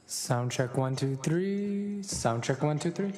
Sound check 1 2 3. Sound check 1 2 3.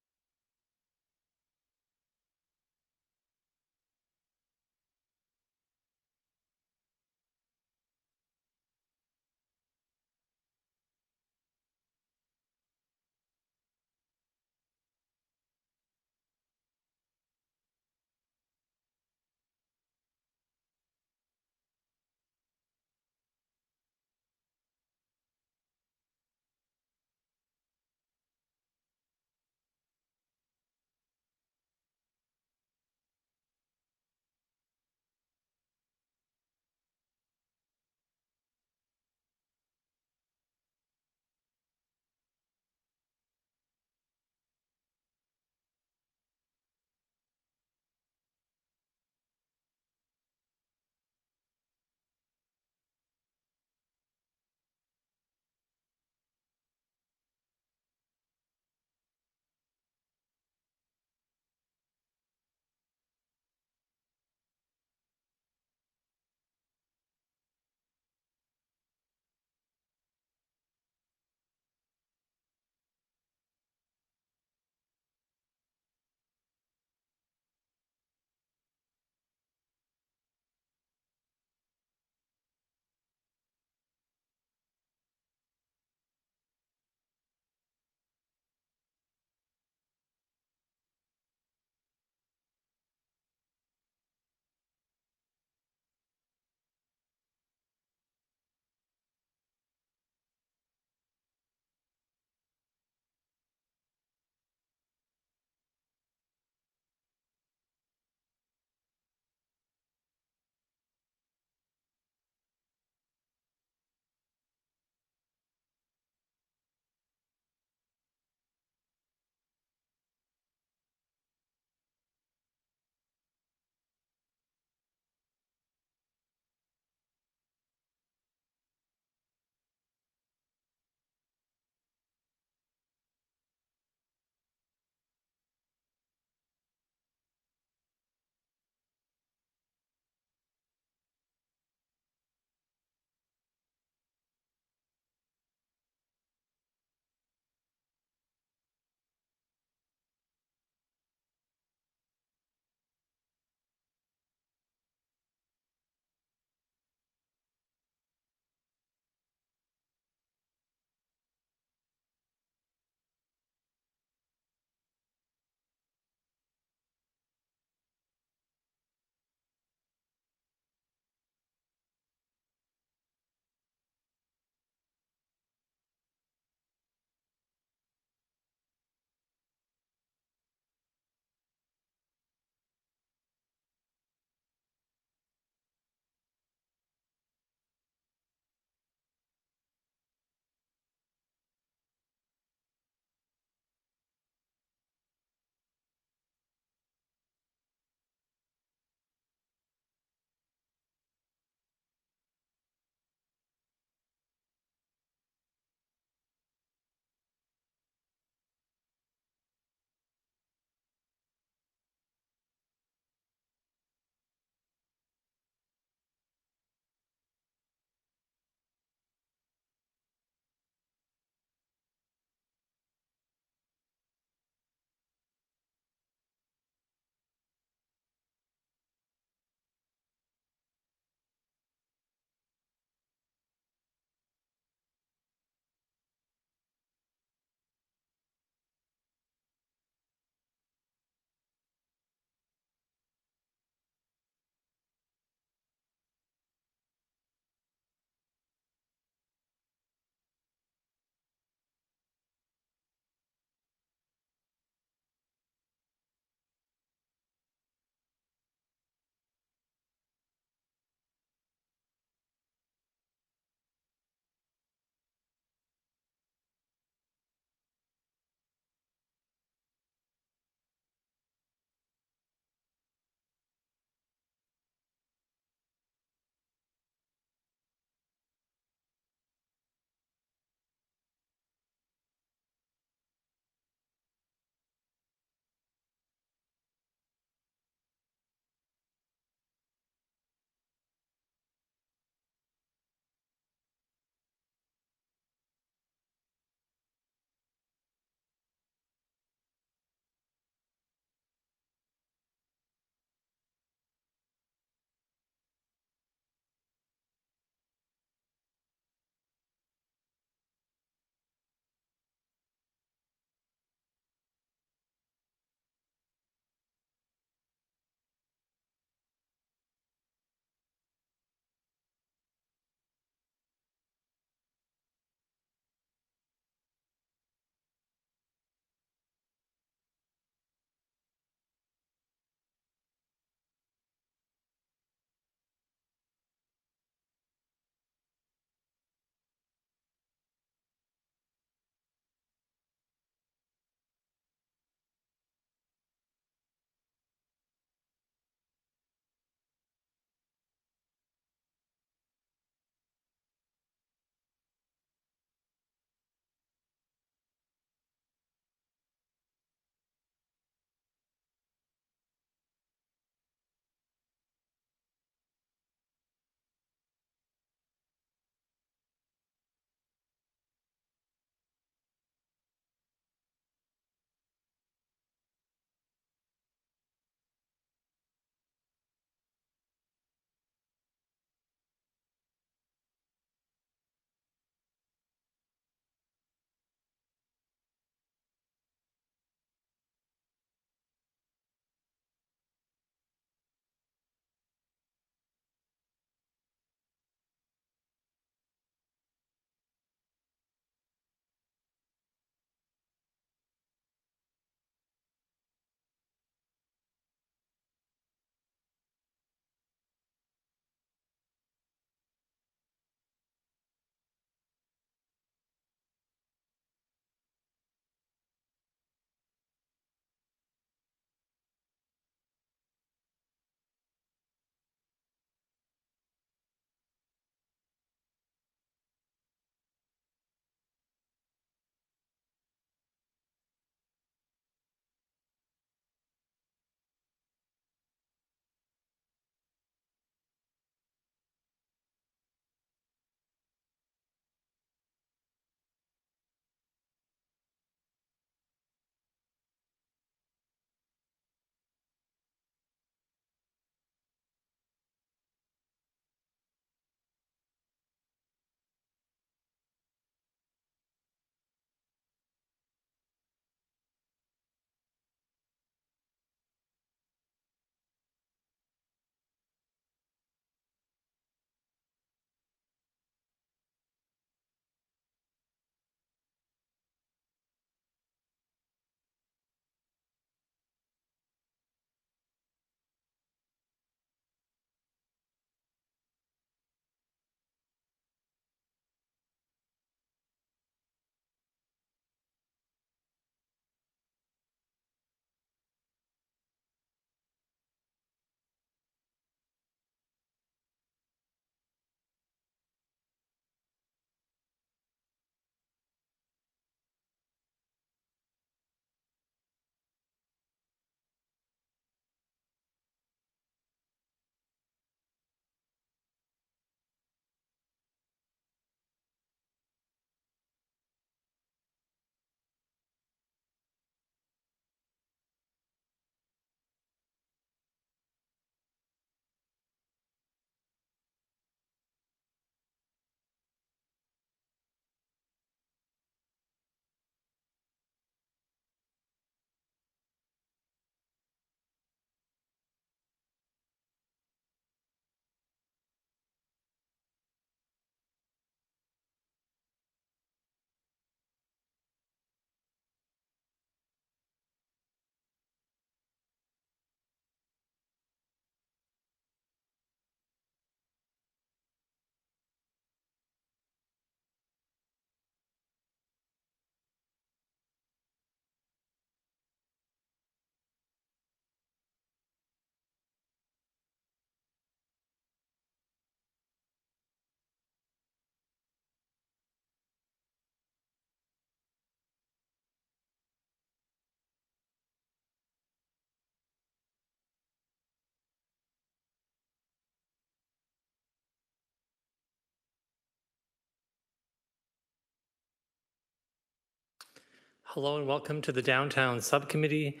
Hello and welcome to the Downtown Subcommittee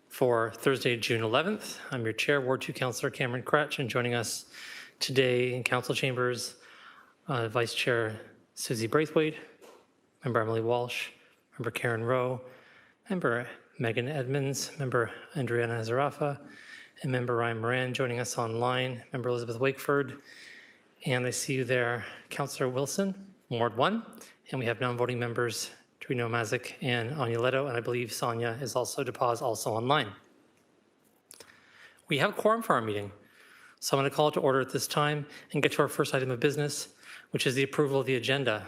for Thursday, June 11th. I'm your chair, Ward 2 Councillor Cameron Crutch, and joining us today in Council Chambers, Vice Chair Susie Braithwaite, Member Emily Walsh, Member Karen Rowe, Member Megan Edmonds, Member Andriana Zarafa, and Member Ryan Moran. Joining us online, Member Elizabeth Wakeford, and I see you there, Councillor Wilson, Ward 1, and we have non-voting members Trino Mazik and Anya Leto, and I believe Sonia is also DePaz, also online. We have a quorum for our meeting, so I'm going to call it to order at this time and get to our first item of business, which is the approval of the agenda.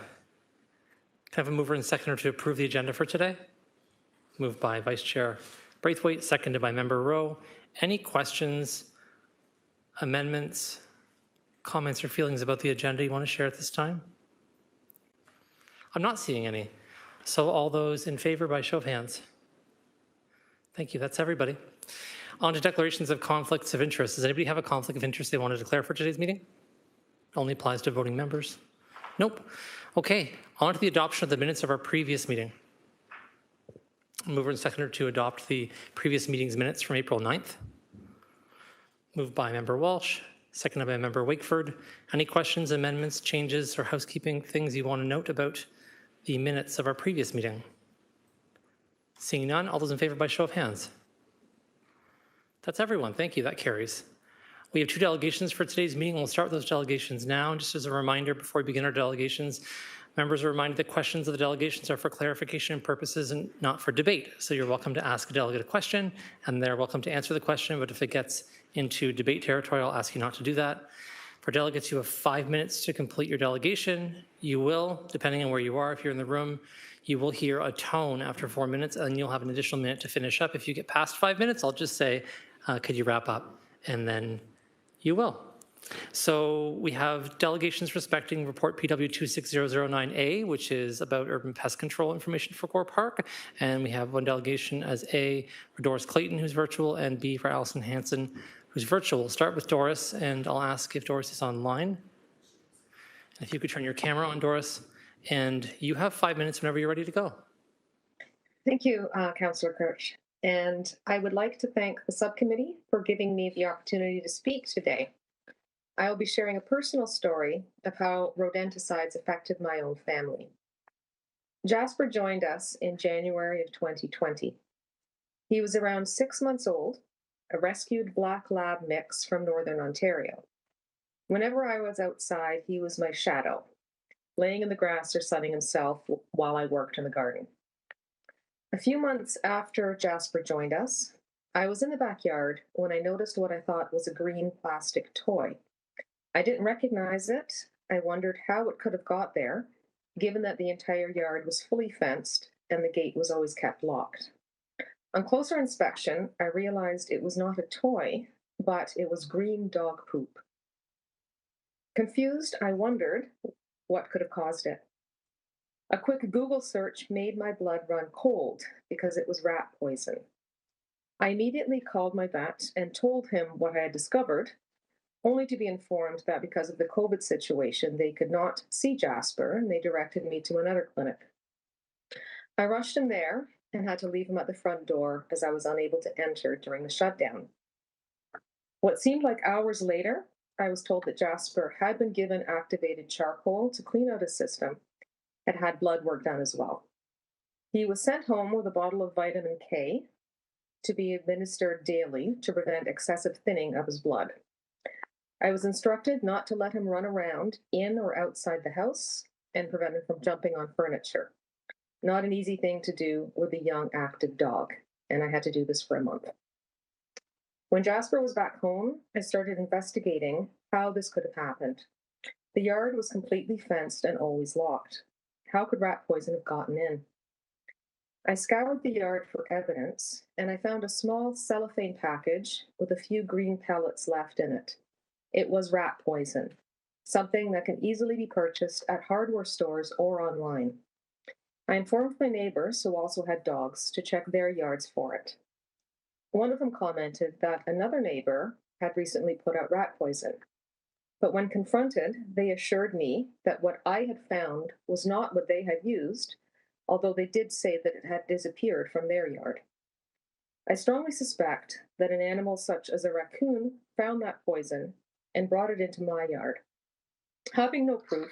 Can I have a mover and seconder to approve the agenda for today? Moved by Vice Chair Braithwaite, seconded by Member Rowe. Any questions, amendments, comments, or feelings about the agenda you want to share at this time? I'm not seeing any. So all those in favor by show of hands. Thank you, that's everybody. On to declarations of conflicts of interest. Does anybody have a conflict of interest they want to declare for today's meeting? Only applies to voting members. Nope. Okay, on to the adoption of the minutes of our previous meeting. Mover and seconder to adopt the previous meeting's minutes from April 9th. Moved by Member Walsh, seconded by Member Wakeford. Any questions, amendments, changes, or housekeeping things you want to note about the minutes of our previous meeting? Seeing none, all those in favor by show of hands. That's everyone. Thank you. That carries. We have two delegations for today's meeting. We'll start with those delegations now. And just as a reminder, before we begin our delegations, members are reminded that questions of the delegations are for clarification purposes and not for debate. So you're welcome to ask a delegate a question, and they're welcome to answer the question. But if it gets into debate territory, I'll ask you not to do that. For delegates, you have 5 minutes to complete your delegation. You will, depending on where you are, if you're in the room, you will hear a tone after 4 minutes, and you'll have an additional minute to finish up. If you get past 5 minutes, I'll just say, could you wrap up? And then you will. So we have delegations respecting report PW 26009A, which is about urban pest control information for Gore Park. And we have one delegation as A for Doris Clayton, who's virtual, and B for Allison Hanson, who's virtual. We'll start with Doris, and I'll ask if Doris is online. If you could turn your camera on, Doris, and you have 5 minutes whenever you're ready to go. Thank you, Councillor Kirch. And I would like to thank the subcommittee for giving me the opportunity to speak today. I will be sharing a personal story of how rodenticides affected my own family. Jasper joined us in January of 2020. He was around 6 months old, a rescued black lab mix from Northern Ontario. Whenever I was outside, he was my shadow, laying in the grass or sunning himself while I worked in the garden. A few months after Jasper joined us, I was in the backyard when I noticed what I thought was a green plastic toy. I didn't recognize it. I wondered how it could have got there, given that the entire yard was fully fenced and the gate was always kept locked. On closer inspection, I realized it was not a toy, but it was green dog poop. Confused, I wondered what could have caused it. A quick Google search made my blood run cold because it was rat poison. I immediately called my vet and told him what I had discovered, only to be informed that because of the COVID situation, they could not see Jasper, and they directed me to another clinic. I rushed him there and had to leave him at the front door as I was unable to enter during the shutdown. What seemed like hours later, I was told that Jasper had been given activated charcoal to clean out his system and had blood work done as well. He was sent home with a bottle of vitamin K to be administered daily to prevent excessive thinning of his blood. I was instructed not to let him run around in or outside the house and prevent him from jumping on furniture. Not an easy thing to do with a young, active dog, and I had to do this for a month. When Jasper was back home, I started investigating how this could have happened. The yard was completely fenced and always locked. How could rat poison have gotten in? I scoured the yard for evidence, and I found a small cellophane package with a few green pellets left in it. It was rat poison, something that can easily be purchased at hardware stores or online. I informed my neighbors, who also had dogs, to check their yards for it. One of them commented that another neighbor had recently put out rat poison. But when confronted, they assured me that what I had found was not what they had used, although they did say that it had disappeared from their yard. I strongly suspect that an animal such as a raccoon found that poison and brought it into my yard. Having no proof,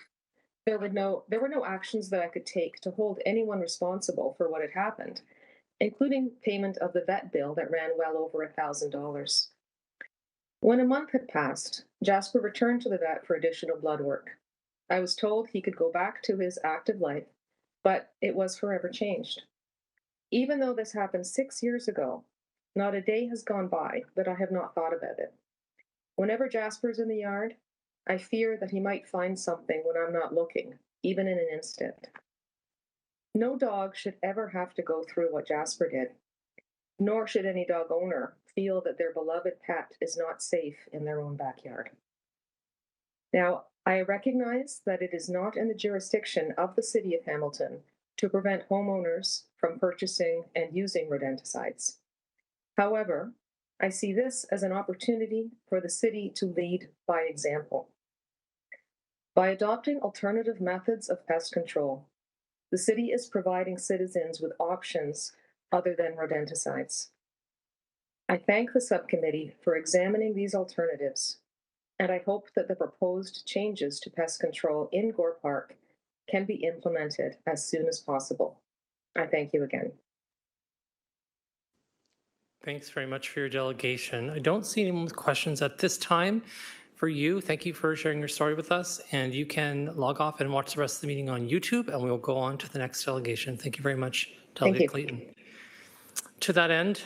there were no actions that I could take to hold anyone responsible for what had happened, including payment of the vet bill that ran well over $1,000. When a month had passed, Jasper returned to the vet for additional blood work. I was told he could go back to his active life, but it was forever changed. Even though this happened 6 years ago, not a day has gone by that I have not thought about it. Whenever Jasper's in the yard, I fear that he might find something when I'm not looking, even in an instant. No dog should ever have to go through what Jasper did, nor should any dog owner feel that their beloved pet is not safe in their own backyard. Now, I recognize that it is not in the jurisdiction of the City of Hamilton to prevent homeowners from purchasing and using rodenticides. However, I see this as an opportunity for the city to lead by example. By adopting alternative methods of pest control, the city is providing citizens with options other than rodenticides. I thank the subcommittee for examining these alternatives, and I hope that the proposed changes to pest control in Gore Park can be implemented as soon as possible. I thank you again. Thanks very much for your delegation. I don't see anyone with questions at this time. For you, thank you for sharing your story with us, and you can log off and watch the rest of the meeting on YouTube, and we'll go on to the next delegation. Thank you very much, Delegate Clayton. To that end,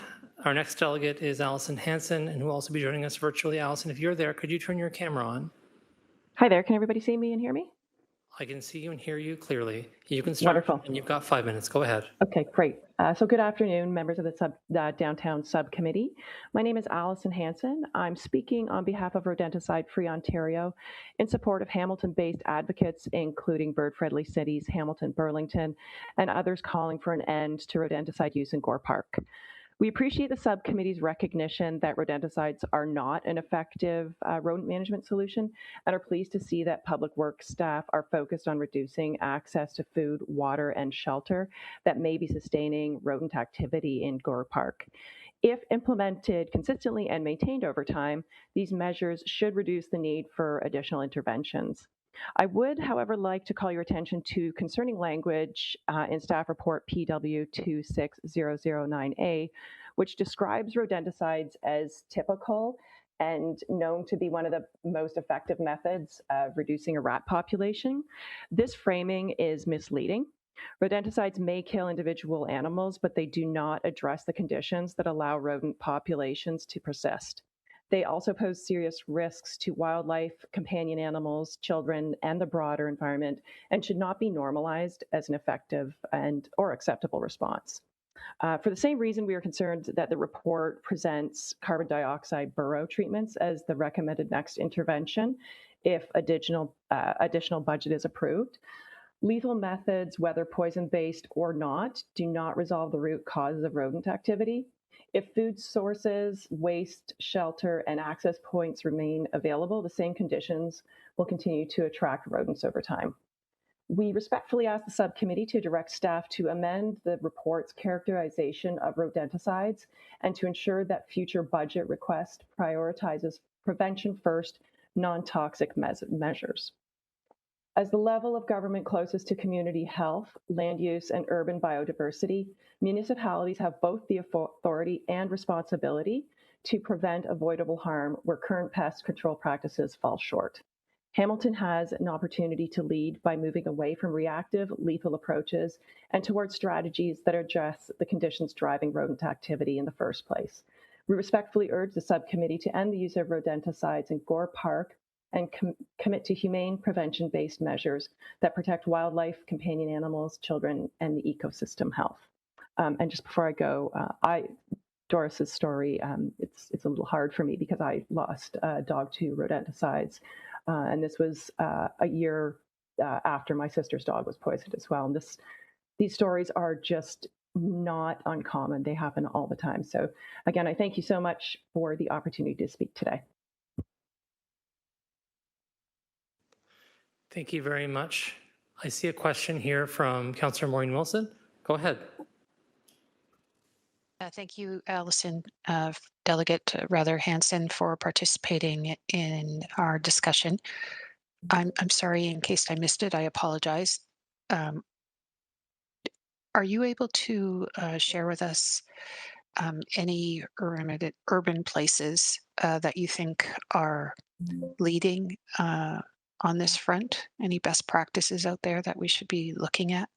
our next delegate is Allison Hanson, and who will also be joining us virtually. Allison, if you're there, could you turn your camera on? Hi there. Can everybody see me and hear me? I can see you and hear you clearly. You can start. Wonderful. And you've got 5 minutes. Go ahead. Okay, great. So good afternoon, members of the Downtown Subcommittee. My name is Allison Hanson. I'm speaking on behalf of Rodenticide Free Ontario in support of Hamilton-based advocates, including bird-friendly cities, Hamilton, Burlington, and others calling for an end to rodenticide use in Gore Park. We appreciate the subcommittee's recognition that rodenticides are not an effective rodent management solution and are pleased to see that public works staff are focused on reducing access to food, water, and shelter that may be sustaining rodent activity in Gore Park. If implemented consistently and maintained over time, these measures should reduce the need for additional interventions. I would, however, like to call your attention to concerning language in Staff Report PW 26009A, which describes rodenticides as typical and known to be one of the most effective methods of reducing a rat population. This framing is misleading. Rodenticides may kill individual animals, but they do not address the conditions that allow rodent populations to persist. They also pose serious risks to wildlife, companion animals, children, and the broader environment, and should not be normalized as an effective or acceptable response. For the same reason, we are concerned that the report presents carbon dioxide burrow treatments as the recommended next intervention if additional budget is approved. Lethal methods, whether poison-based or not, do not resolve the root causes of rodent activity. If food sources, waste, shelter, and access points remain available, the same conditions will continue to attract rodents over time. We respectfully ask the subcommittee to direct staff to amend the report's characterization of rodenticides and to ensure that future budget request prioritizes prevention first, non-toxic measures. As the level of government closest to community health, land use, and urban biodiversity, municipalities have both the authority and responsibility to prevent avoidable harm where current pest control practices fall short. Hamilton has an opportunity to lead by moving away from reactive, lethal approaches and towards strategies that address the conditions driving rodent activity in the first place. We respectfully urge the subcommittee to end the use of rodenticides in Gore Park and commit to humane prevention-based measures that protect wildlife, companion animals, children, and the ecosystem health. And just before I go, Doris's story, it's a little hard for me because I lost a dog to rodenticides, and this was a year after my sister's dog was poisoned as well. And these stories are just not uncommon. They happen all the time. So again, I thank you so much for the opportunity to speak today. Thank you very much. I see a question here from Councillor Maureen Wilson. Go ahead. Thank you, Allison, Delegate rather Hansen, for participating in our discussion. I'm sorry in case I missed it. I apologize. Are you able to share with us any urban places that you think are leading on this front? Any best practices out there that we should be looking at?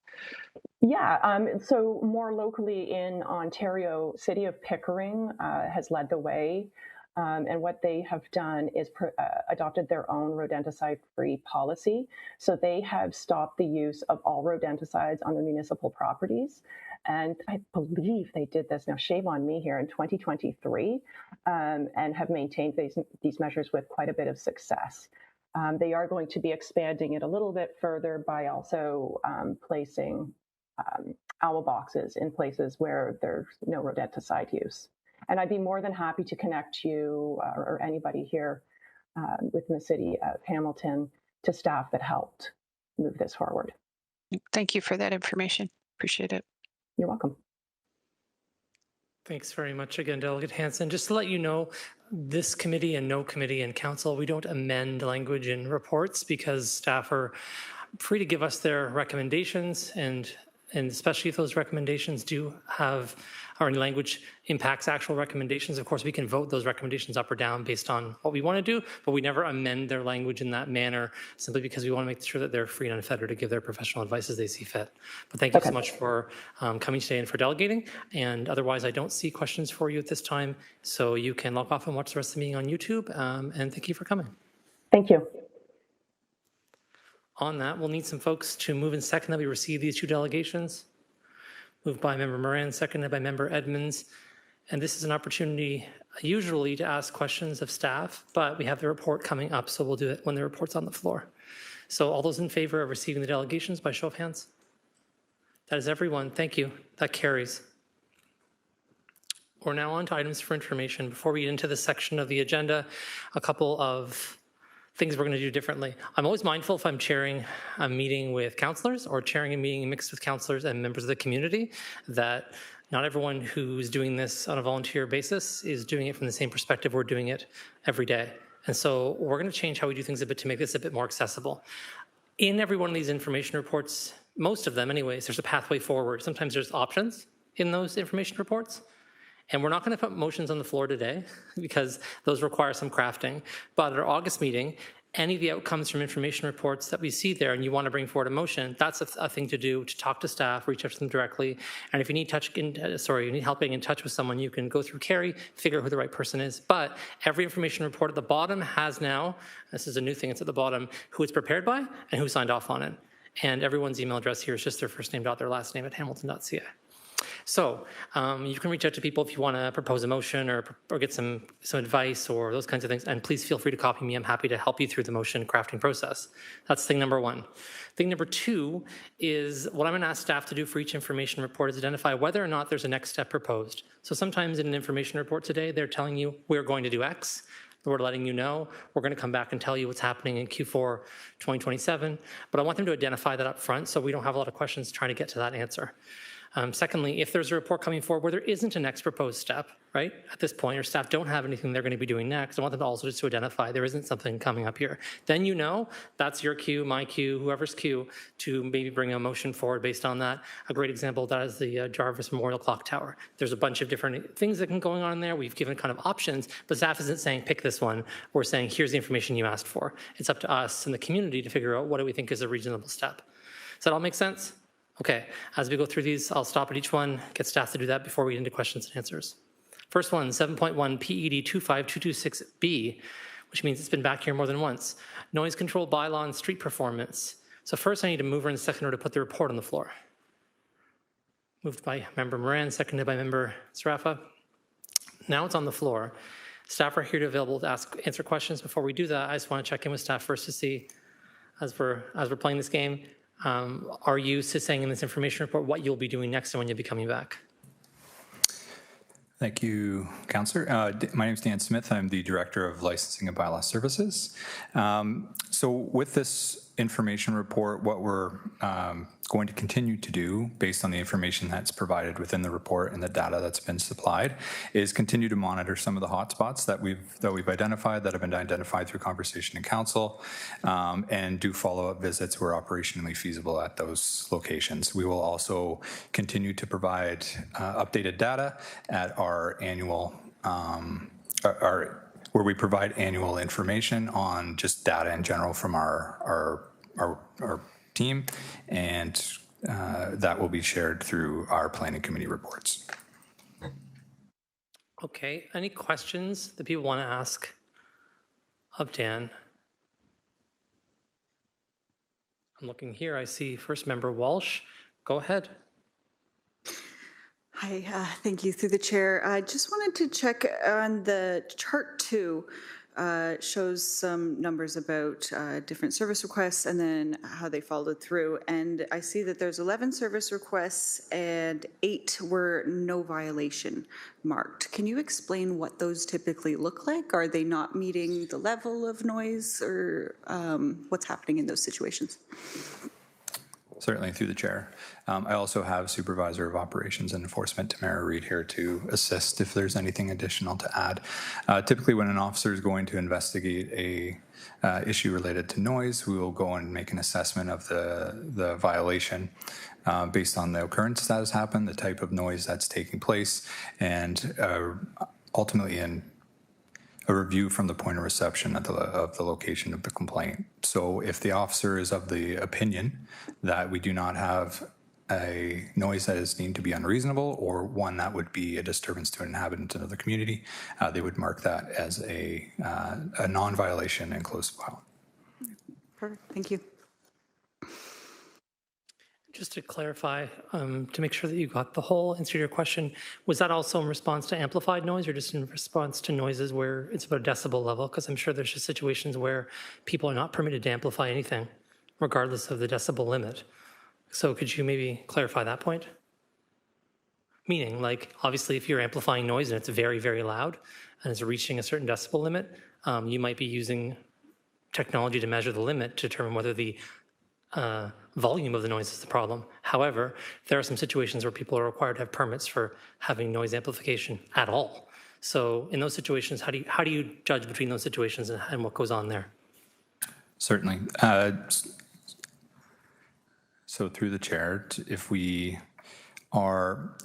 Yeah, so more locally in Ontario, City of Pickering has led the way. And what they have done is adopted their own rodenticide-free policy. So they have stopped the use of all rodenticides on their municipal properties. And I believe they did this, now shame on me here, in 2023, and have maintained these measures with quite a bit of success. They are going to be expanding it a little bit further by also placing owl boxes in places where there's no rodenticide use. And I'd be more than happy to connect you or anybody here within the city of Hamilton to staff that helped move this forward. Thank you for that information. Appreciate it. You're welcome. Thanks very much again, Delegate Hansen. Just to let you know, this committee and no committee and council, we don't amend language in reports because staff are free to give us their recommendations, and especially if those recommendations do have, or any language impacts actual recommendations, of course, we can vote those recommendations up or down based on what we want to do, but we never amend their language in that manner simply because we want to make sure that they're free and unfettered to give their professional advice as they see fit. But thank you so much for coming today and for delegating. And otherwise, I don't see questions for you at this time, so you can log off and watch the rest of the meeting on YouTube. And thank you for coming. Thank you. On that, we'll need some folks to move and second that we receive these two delegations. Moved by Member Moran, seconded by Member Edmonds. And this is an opportunity usually to ask questions of staff, but we have the report coming up, so we'll do it when the report's on the floor. So all those in favor of receiving the delegations by show of hands? That is everyone. Thank you. That carries. We're now on to items for information. Before we get into this section of the agenda, a couple of things we're going to do differently. I'm always mindful if I'm chairing a meeting with councillors or chairing a meeting mixed with councillors and members of the community, that not everyone who's doing this on a volunteer basis is doing it from the same perspective we're doing it every day. And so we're going to change how we do things a bit to make this a bit more accessible. In every one of these information reports, most of them anyways, there's a pathway forward. Sometimes there's options in those information reports. And we're not going to put motions on the floor today because those require some crafting. But at our August meeting, any of the outcomes from information reports that we see there and you want to bring forward a motion, that's a thing to do, to talk to staff, reach out to them directly. And if you need you need help getting in touch with someone, you can go through Carrie, figure out who the right person is. But every information report at the bottom has now, this is a new thing, it's at the bottom, who it's prepared by and who signed off on it. And everyone's email address here is just their first name dot their last name at hamilton.ca. So you can reach out to people if you want to propose a motion or get some advice or those kinds of things. And please feel free to copy me. I'm happy to help you through the motion crafting process. That's thing number one. Thing number two is what I'm going to ask staff to do for each information report is identify whether or not there's a next step proposed. So sometimes in an information report today, they're telling you we're going to do X. We're letting you know. We're going to come back and tell you what's happening in Q4 2027. But I want them to identify that up front so we don't have a lot of questions trying to get to that answer. Secondly, if there's a report coming forward where there isn't a next proposed step, right, at this point, or staff don't have anything they're going to be doing next, I want them to also just to identify there isn't something coming up here. Then you know that's your cue, my cue, whoever's cue to maybe bring a motion forward based on that. A great example of that is the Jarvis Memorial Clock Tower. There's a bunch of different things that can go on there. We've given kind of options, but staff isn't saying pick this one. We're saying here's the information you asked for. It's up to us and the community to figure out what do we think is a reasonable step. Does that all make sense? Okay, as we go through these, I'll stop at each one, get staff to do that before we get into questions and answers. First one, 7.1 PED 25226B, which means it's been back here more than once. Noise control bylaw and street performance. So first I need a mover and seconder to put the report on the floor. Moved by Member Moran, seconded by Member Sarafa. Now it's on the floor. Staff are here to available to answer questions. Before we do that, I just want to check in with staff first to see, as we're playing this game, are you saying in this information report what you'll be doing next and when you'll be coming back? Thank you, Councillor. My name is Dan Smith. I'm the Director of Licensing and Bylaw Services. So with this information report, what we're going to continue to do, based on the information that's provided within the report and the data that's been supplied, is continue to monitor some of the hotspots that we've identified, that have been identified through conversation in council, and do follow-up visits where operationally feasible at those locations. We will also continue to provide updated data at our annual, where we provide annual information on just data in general from our team, and that will be shared through our planning committee reports. Okay, any questions that people want to ask of Dan? I'm looking here, I see first member Walsh. Go ahead. Hi, thank you through the chair. I just wanted to check on the chart 2. Shows some numbers about different service requests and then how they followed through. And I see that there's 11 service requests and 8 were no violation marked. Can you explain what those typically look like? Are they not meeting the level of noise, or what's happening in those situations? Certainly, through the chair. I also have Supervisor of Operations and Enforcement Tamara Reed here to assist if there's anything additional to add. Typically, when an officer is going to investigate a issue related to noise, we will go and make an assessment of the violation based on the occurrence that has happened, the type of noise that's taking place, and ultimately a review from the point of reception of the location of the complaint. So if the officer is of the opinion that we do not have a noise that is deemed to be unreasonable or one that would be a disturbance to an inhabitant of the community, they would mark that as a non-violation and close the file. Perfect, thank you. Just to clarify, to make sure that you got the whole answer to your question, was that also in response to amplified noise or just in response to noises where it's about a decibel level? Because I'm sure there's just situations where people are not permitted to amplify anything, regardless of the decibel limit. So could you maybe clarify that point? Meaning, like, obviously, if you're amplifying noise and it's very, very loud and it's reaching a certain decibel limit, you might be using technology to measure the limit to determine whether the volume of the noise is the problem. However, there are some situations where people are required to have permits for having noise amplification at all. So in those situations, how do you judge between those situations and what goes on there? Certainly. So through the chair, if we are,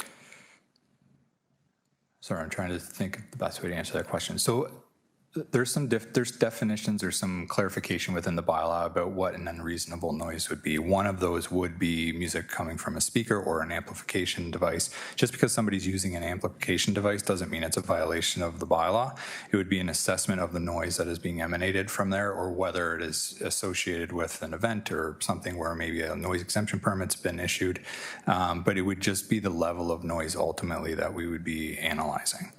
sorry, I'm trying to think of the best way to answer that question. So there's definitions or some clarification within the bylaw about what an unreasonable noise would be. One of those would be music coming from a speaker or an amplification device. Just because somebody's using an amplification device doesn't mean it's a violation of the bylaw. It would be an assessment of the noise that is being emanated from there, or whether it is associated with an event or something where maybe a noise exemption permit's been issued. But it would just be the level of noise ultimately that we would be analyzing.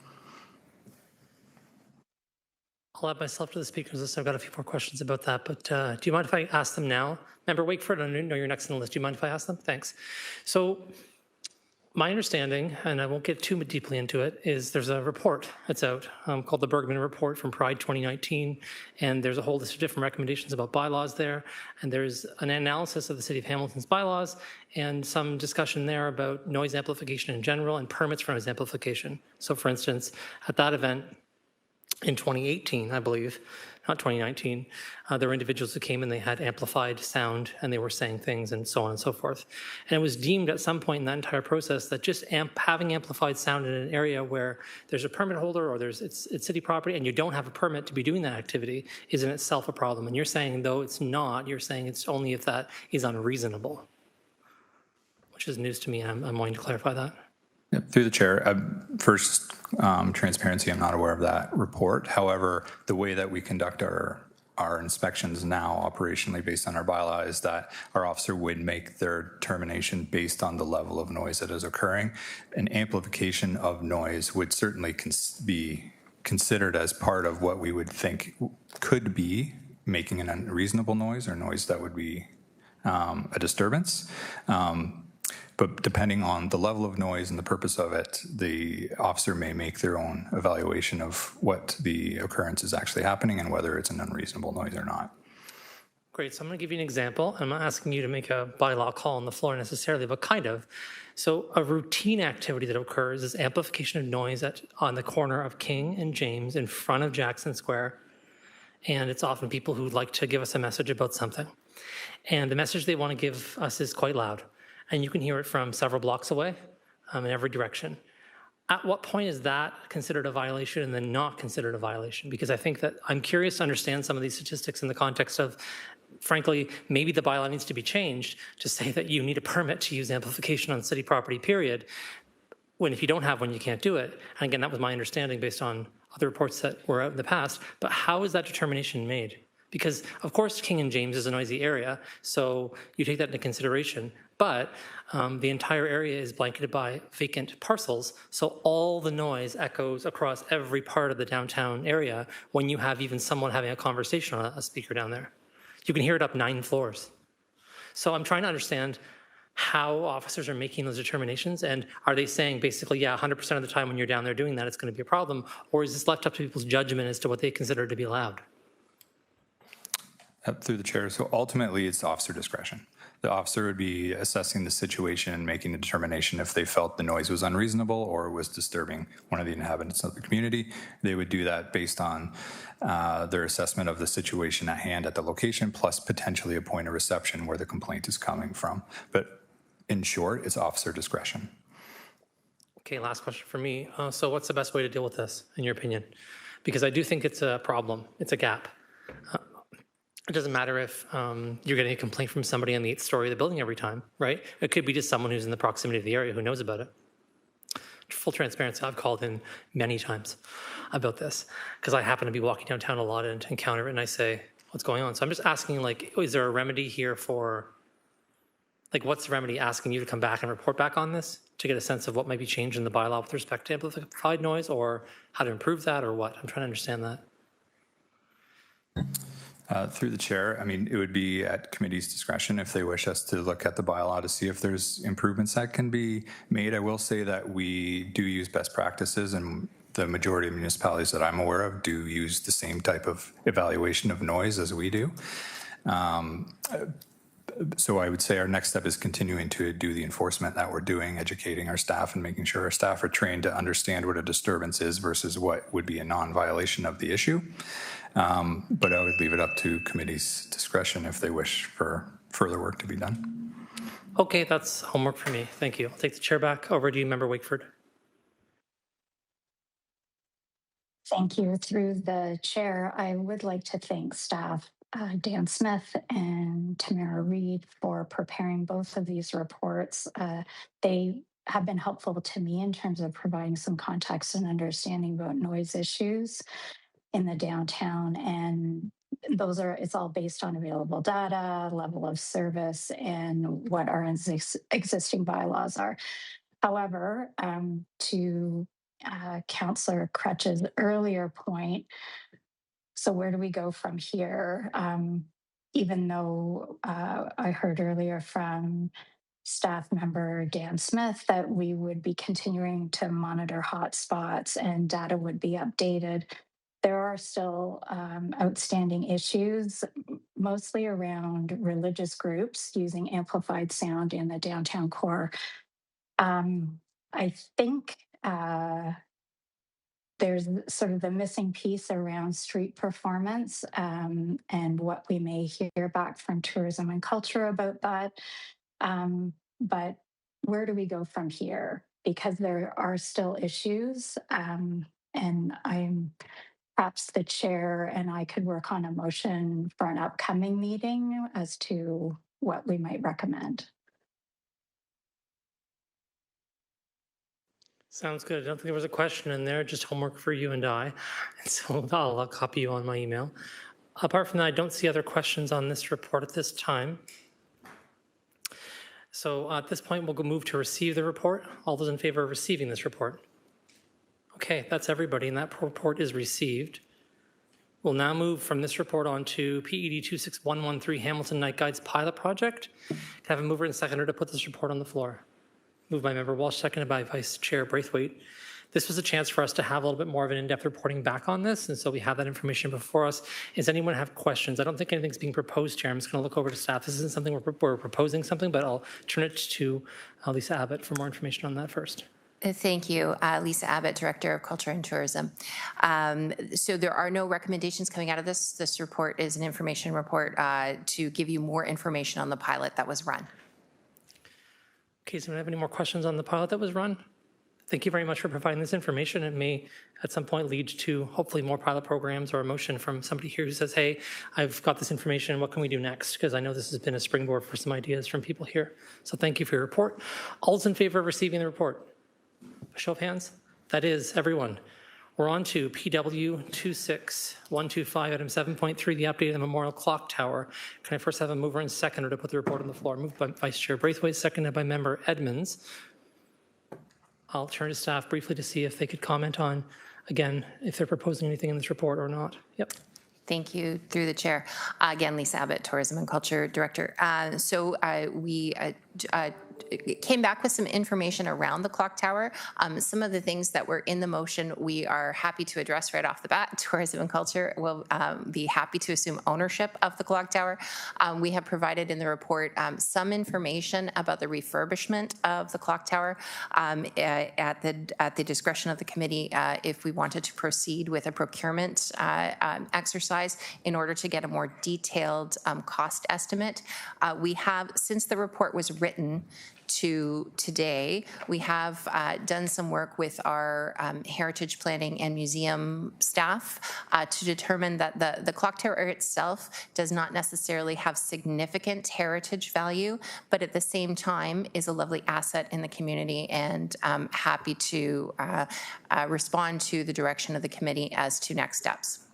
I'll add myself to the speakers list. I've got a few more questions about that, but do you mind if I ask them now? Member Wakeford, I know you're next on the list. Do you mind if I ask them? Thanks. So my understanding, and I won't get too deeply into it, is there's a report that's out called the Bergman Report from Pride 2019, and there's a whole list of different recommendations about bylaws there, and there's an analysis of the City of Hamilton's bylaws and some discussion there about noise amplification in general and permits for noise amplification. So for instance, at that event, in 2018, I believe, not 2019, there were individuals who came and they had amplified sound and they were saying things and so on and so forth. And it was deemed at some point in that entire process that just having amplified sound in an area where there's a permit holder or it's city property and you don't have a permit to be doing that activity is in itself a problem. And you're saying, though it's not, you're saying it's only if that is unreasonable, which is news to me. I'm wanting to clarify that. Yep, through the chair. First, transparency, I'm not aware of that report. However, the way that we conduct our inspections now operationally based on our bylaw is that our officer would make their determination based on the level of noise that is occurring. An amplification of noise would certainly be considered as part of what we would think could be making an unreasonable noise or noise that would be a disturbance. But depending on the level of noise and the purpose of it, the officer may make their own evaluation of what the occurrence is actually happening and whether it's an unreasonable noise or not. Great. So I'm going to give you an example. I'm not asking you to make a bylaw call on the floor necessarily, but kind of. So a routine activity that occurs is amplification of noise on the corner of King and James in front of Jackson Square. And it's often people who like to give us a message about something. And the message they want to give us is quite loud. And you can hear it from several blocks away in every direction. At what point is that considered a violation and then not considered a violation? Because I think that I'm curious to understand some of these statistics in the context of, frankly, maybe the bylaw needs to be changed to say that you need a permit to use amplification on city property, period. When if you don't have one, you can't do it. And again, that was my understanding based on other reports that were out in the past. But how is that determination made? Because, of course, King and James is a noisy area, so you take that into consideration. But the entire area is blanketed by vacant parcels, so all the noise echoes across every part of the downtown area when you have even someone having a conversation on a speaker down there. You can hear it up 9 floors. So I'm trying to understand how officers are making those determinations, and are they saying basically, yeah, 100% of the time when you're down there doing that, it's going to be a problem, or is this left up to people's judgment as to what they consider to be allowed? Through the chair. So ultimately, it's officer discretion. The officer would be assessing the situation and making a determination if they felt the noise was unreasonable or was disturbing one of the inhabitants of the community. They would do that based on their assessment of the situation at hand at the location, plus potentially a point of reception where the complaint is coming from. But in short, it's officer discretion. Okay, last question for me. So what's the best way to deal with this, in your opinion? Because I do think it's a problem. It's a gap. It doesn't matter if you're getting a complaint from somebody on the 8th story of the building every time, right? It could be just someone who's in the proximity of the area who knows about it. Full transparency, I've called in many times about this because I happen to be walking downtown a lot and encounter it and I say, what's going on? So I'm just asking, like, is there a remedy here for, like, what's the remedy asking you to come back and report back on this to get a sense of what might be changed in the bylaw with respect to amplified noise or how to improve that or what? I'm trying to understand that. Through the chair, I mean, it would be at committee's discretion if they wish us to look at the bylaw to see if there's improvements that can be made. I will say that we do use best practices, and the majority of municipalities that I'm aware of do use the same type of evaluation of noise as we do. So I would say our next step is continuing to do the enforcement that we're doing, educating our staff and making sure our staff are trained to understand what a disturbance is versus what would be a non-violation of the issue. But I would leave it up to committee's discretion if they wish for further work to be done. Okay, that's homework for me. Thank you. I'll take the chair back. Over to you, Member Wakeford. Thank you. Through the chair, I would like to thank staff, Dan Smith and Tamara Reed, for preparing both of these reports. They have been helpful to me in terms of providing some context and understanding about noise issues in the downtown, and it's all based on available data, level of service, and what our existing bylaws are. However, to Councillor Crutch's earlier point, so where do we go from here? Even though I heard earlier from staff member Dan Smith that we would be continuing to monitor hotspots and data would be updated, there are still outstanding issues, mostly around religious groups using amplified sound in the downtown core. I think there's sort of the missing piece around street performance and what we may hear back from tourism and culture about that. But where do we go from here? Because there are still issues, and I'm perhaps the chair and I could work on a motion for an upcoming meeting as to what we might recommend. Sounds good. I don't think there was a question in there, just homework for you and I. And so I'll copy you on my email. Apart from that, I don't see other questions on this report at this time. So at this point, we'll go move to receive the report. All those in favor of receiving this report? Okay, that's everybody, and that report is received. We'll now move from this report on to PED 26113 Hamilton Night Guides Pilot Project. Can I have a mover and seconder to put this report on the floor? Moved by Member Walsh, seconded by Vice Chair Braithwaite. This was a chance for us to have a little bit more of an in-depth reporting back on this, and so we have that information before us. Does anyone have questions? I don't think anything's being proposed here. I'm just going to look over to staff. This isn't something we're proposing something, but I'll turn it to Lisa Abbott for more information on that first. Thank you. Lisa Abbott, Director of Culture and Tourism. So there are no recommendations coming out of this. This report is an information report to give you more information on the pilot that was run. Okay, does anyone have any more questions on the pilot that was run? Thank you very much for providing this information. It may at some point lead to hopefully more pilot programs or a motion from somebody here who says, hey, I've got this information, what can we do next? Because I know this has been a springboard for some ideas from people here. So thank you for your report. All those in favor of receiving the report? Show of hands. That is everyone. We're on to PW 26125, item 7.3, the update of the Memorial Clock Tower. Can I first have a mover and seconder to put the report on the floor? Moved by Vice Chair Braithwaite, seconded by Member Edmonds. I'll turn to staff briefly to see if they could comment on, again, if they're proposing anything in this report or not. Yep. Thank you, through the chair. Again, Lisa Abbott, Tourism and Culture Director. We came back with some information around the clock tower. Some of the things that were in the motion, we are happy to address right off the bat. Tourism and Culture will be happy to assume ownership of the clock tower. We have provided in the report some information about the refurbishment of the clock tower at the discretion of the committee if we wanted to proceed with a procurement exercise in order to get a more detailed cost estimate. We have, since the report was written to today, we have done some work with our heritage planning and museum staff to determine that the clock tower itself does not necessarily have significant heritage value, but at the same time is a lovely asset in the community, and happy to respond to the direction of the committee as to next steps.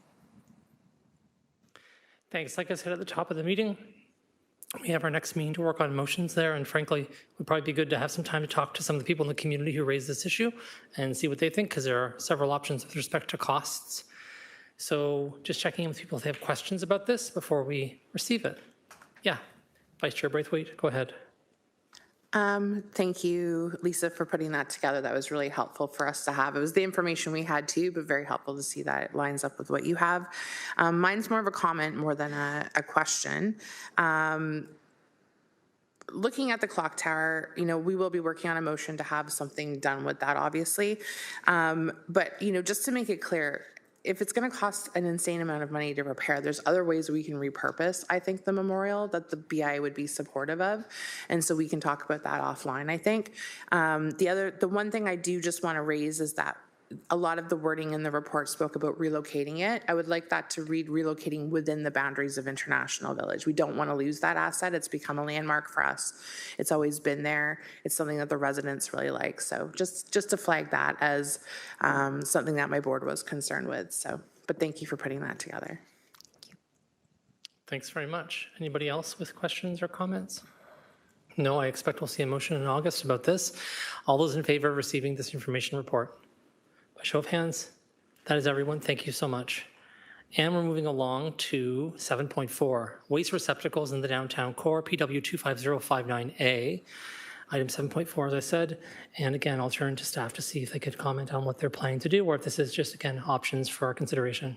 Thanks. Like I said at the top of the meeting, we have our next meeting to work on motions there, and frankly, it would probably be good to have some time to talk to some of the people in the community who raised this issue and see what they think, because there are several options with respect to costs. So just checking in with people if they have questions about this before we receive it. Yeah, Vice Chair Braithwaite, go ahead. Thank you, Lisa, for putting that together. That was really helpful for us to have. It was the information we had too, but very helpful to see that it lines up with what you have. Mine's more of a comment more than a question. Looking at the clock tower, we will be working on a motion to have something done with that, obviously. But, just to make it clear, if it's going to cost an insane amount of money to repair, there's other ways we can repurpose, I think, the memorial that the BI would be supportive of. And so we can talk about that offline, I think. The one thing I do just want to raise is that a lot of the wording in the report spoke about relocating it. I would like that to read relocating within the boundaries of International Village. We don't want to lose that asset. It's become a landmark for us. It's always been there. It's something that the residents really like. So just to flag that as something that my board was concerned with. So, but thank you for putting that together. Thanks very much. Anybody else with questions or comments? No, I expect we'll see a motion in August about this. All those in favor of receiving this information report? By show of hands, that is everyone. Thank you so much. And we're moving along to 7.4, waste receptacles in the downtown core, PW 25059A. Item 7.4, as I said, and again, I'll turn to staff to see if they could comment on what they're planning to do, or if this is just, again, options for our consideration.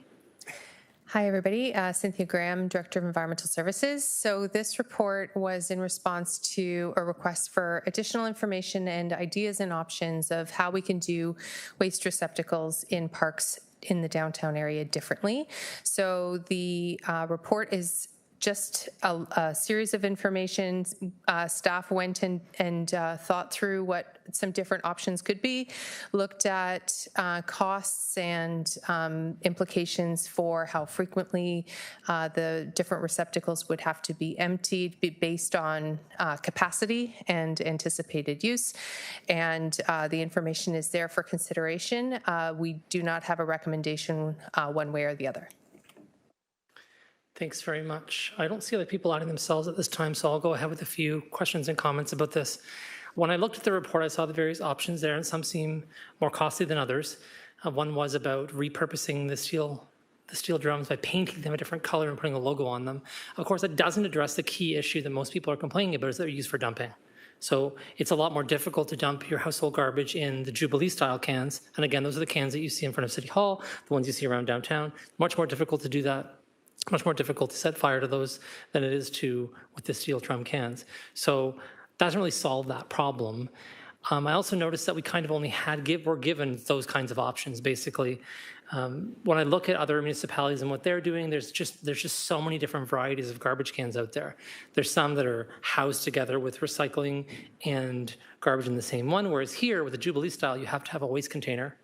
Hi, everybody. Cynthia Graham, Director of Environmental Services. So this report was in response to a request for additional information and ideas and options of how we can do waste receptacles in parks in the downtown area differently. So the report is just a series of information. Staff went and thought through what some different options could be, looked at costs and implications for how frequently the different receptacles would have to be emptied based on capacity and anticipated use. And the information is there for consideration. We do not have a recommendation one way or the other. Thanks very much. I don't see other people adding themselves at this time, so I'll go ahead with a few questions and comments about this. When I looked at the report, I saw the various options there, and some seem more costly than others. One was about repurposing the steel drums by painting them a different color and putting a logo on them. Of course, it doesn't address the key issue that most people are complaining about, is that they're used for dumping. So it's a lot more difficult to dump your household garbage in the Jubilee style cans. And again, those are the cans that you see in front of City Hall, the ones you see around downtown. Much more difficult to do that. Much more difficult to set fire to those than it is to with the steel drum cans. So that doesn't really solve that problem. I also noticed that we kind of only were given those kinds of options, basically. When I look at other municipalities and what they're doing, there's just so many different varieties of garbage cans out there. There's some that are housed together with recycling and garbage in the same one, whereas here with the Jubilee style, you have to have a waste container,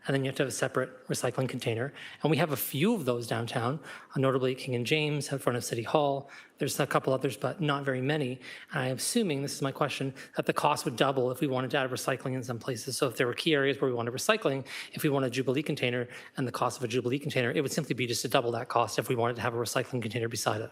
and then you have to have a separate recycling container. And we have a few of those downtown, notably King and James in front of City Hall. There's a couple others, but not very many. And I'm assuming, this is my question, that the cost would double if we wanted to add recycling in some places. So if there were key areas where we wanted recycling, if we wanted a Jubilee container and the cost of a Jubilee container, it would simply be just to double that cost if we wanted to have a recycling container beside it.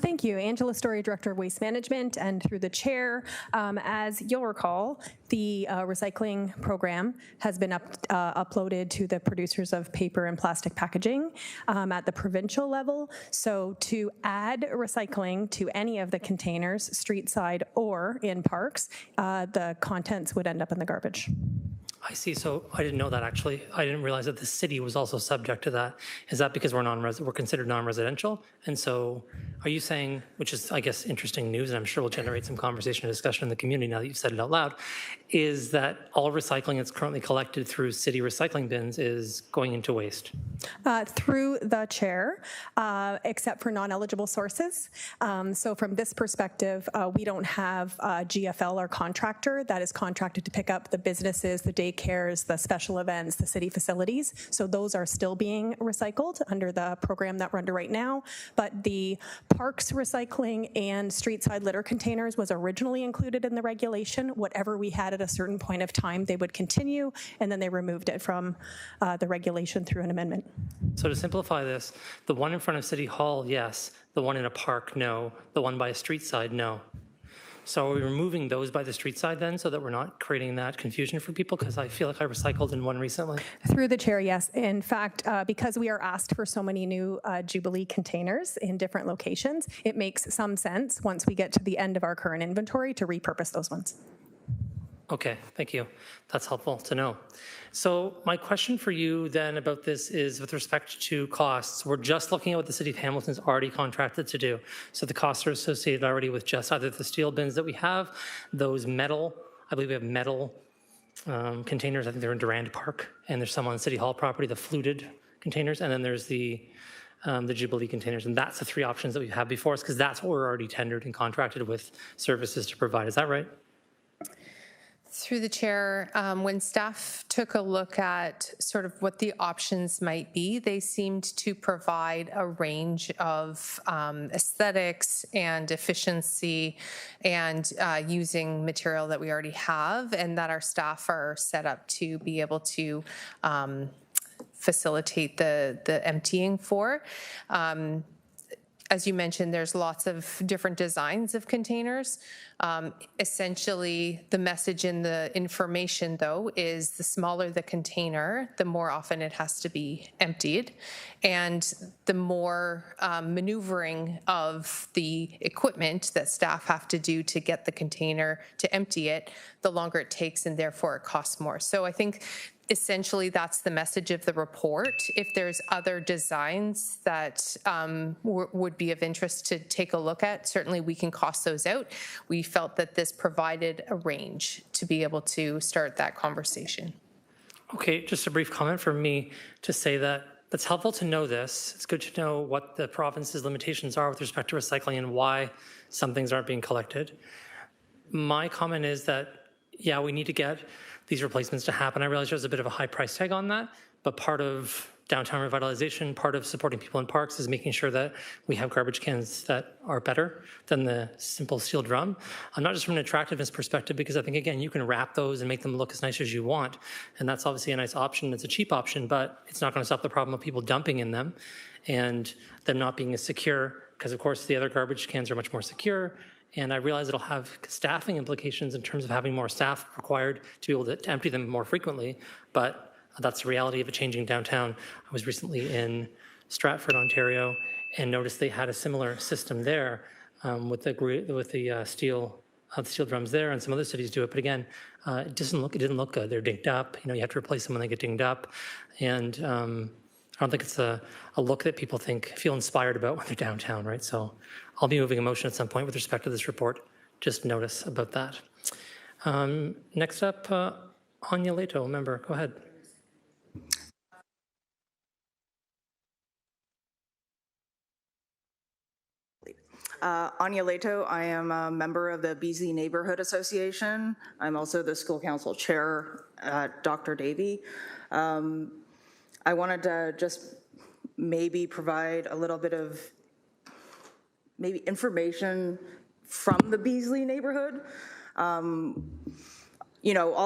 Thank you. Angela Story, Director of Waste Management, and through the chair, as you'll recall, the recycling program has been uploaded to the producers of paper and plastic packaging at the provincial level. So to add recycling to any of the containers, street side or in parks, the contents would end up in the garbage. I see. So I didn't know that, actually. I didn't realize that the city was also subject to that. Is that because we're considered non-residential? And so are you saying, which is, I guess, interesting news, and I'm sure will generate some conversation and discussion in the community now that you've said it out loud, is that all recycling that's currently collected through city recycling bins is going into waste? Through the chair, except for non-eligible sources. So from this perspective, we don't have GFL, our contractor, that is contracted to pick up the businesses, the daycares, the special events, the city facilities. So those are still being recycled under the program that we're under right now. But the parks recycling and street side litter containers was originally included in the regulation. Whatever we had at a certain point of time, they would continue, and then they removed it from the regulation through an amendment. So to simplify this, the one in front of City Hall, yes. The one in a park, no. The one by a street side, no. So are we removing those by the street side then so that we're not creating that confusion for people? Because I feel like I recycled in one recently. Through the chair, yes. In fact, because we are asked for so many new Jubilee containers in different locations, it makes some sense once we get to the end of our current inventory to repurpose those ones. Okay, thank you. That's helpful to know. So my question for you then about this is with respect to costs. We're just looking at what the City of Hamilton's already contracted to do. So the costs are associated already with just either the steel bins that we have, those metal, I believe we have metal containers. I think they're in Durand Park, and there's some on City Hall property, the fluted containers, and then there's the Jubilee containers. And that's the three options that we have before us because that's what we're already tendered and contracted with services to provide. Is that right? Through the chair, when staff took a look at sort of what the options might be, they seemed to provide a range of aesthetics and efficiency and using material that we already have and that our staff are set up to be able to facilitate the emptying for. As you mentioned, there's lots of different designs of containers. Essentially, the message in the information, though, is the smaller the container, the more often it has to be emptied. And the more maneuvering of the equipment that staff have to do to get the container to empty it, the longer it takes, and therefore it costs more. So I think essentially that's the message of the report. If there's other designs that would be of interest to take a look at, certainly we can cost those out. We felt that this provided a range to be able to start that conversation. Okay, just a brief comment from me to say that it's helpful to know this. It's good to know what the province's limitations are with respect to recycling and why some things aren't being collected. My comment is that, yeah, we need to get these replacements to happen. I realize there's a bit of a high price tag on that, but part of downtown revitalization, part of supporting people in parks is making sure that we have garbage cans that are better than the simple steel drum. Not just from an attractiveness perspective, because I think, again, you can wrap those and make them look as nice as you want. And that's obviously a nice option. It's a cheap option, but it's not going to stop the problem of people dumping in them and them not being as secure, because, of course, the other garbage cans are much more secure. And I realize it'll have staffing implications in terms of having more staff required to be able to empty them more frequently, but that's the reality of a changing downtown. I was recently in Stratford, Ontario, and noticed they had a similar system there with the steel drums there, and some other cities do it. But again, it didn't look good. They're dinged up. You have to replace them when they get dinged up, and I don't think it's a look that people feel inspired about when they're downtown, right? So I'll be moving a motion at some point with respect to this report. Just notice about that. Next up, Anya Leto, member, go ahead. Anya Leto, I am a member of the Beasley Neighborhood Association. I'm also the school council chair at Dr. Davie. I wanted to just maybe provide a little bit of maybe information from the Beasley neighborhood. All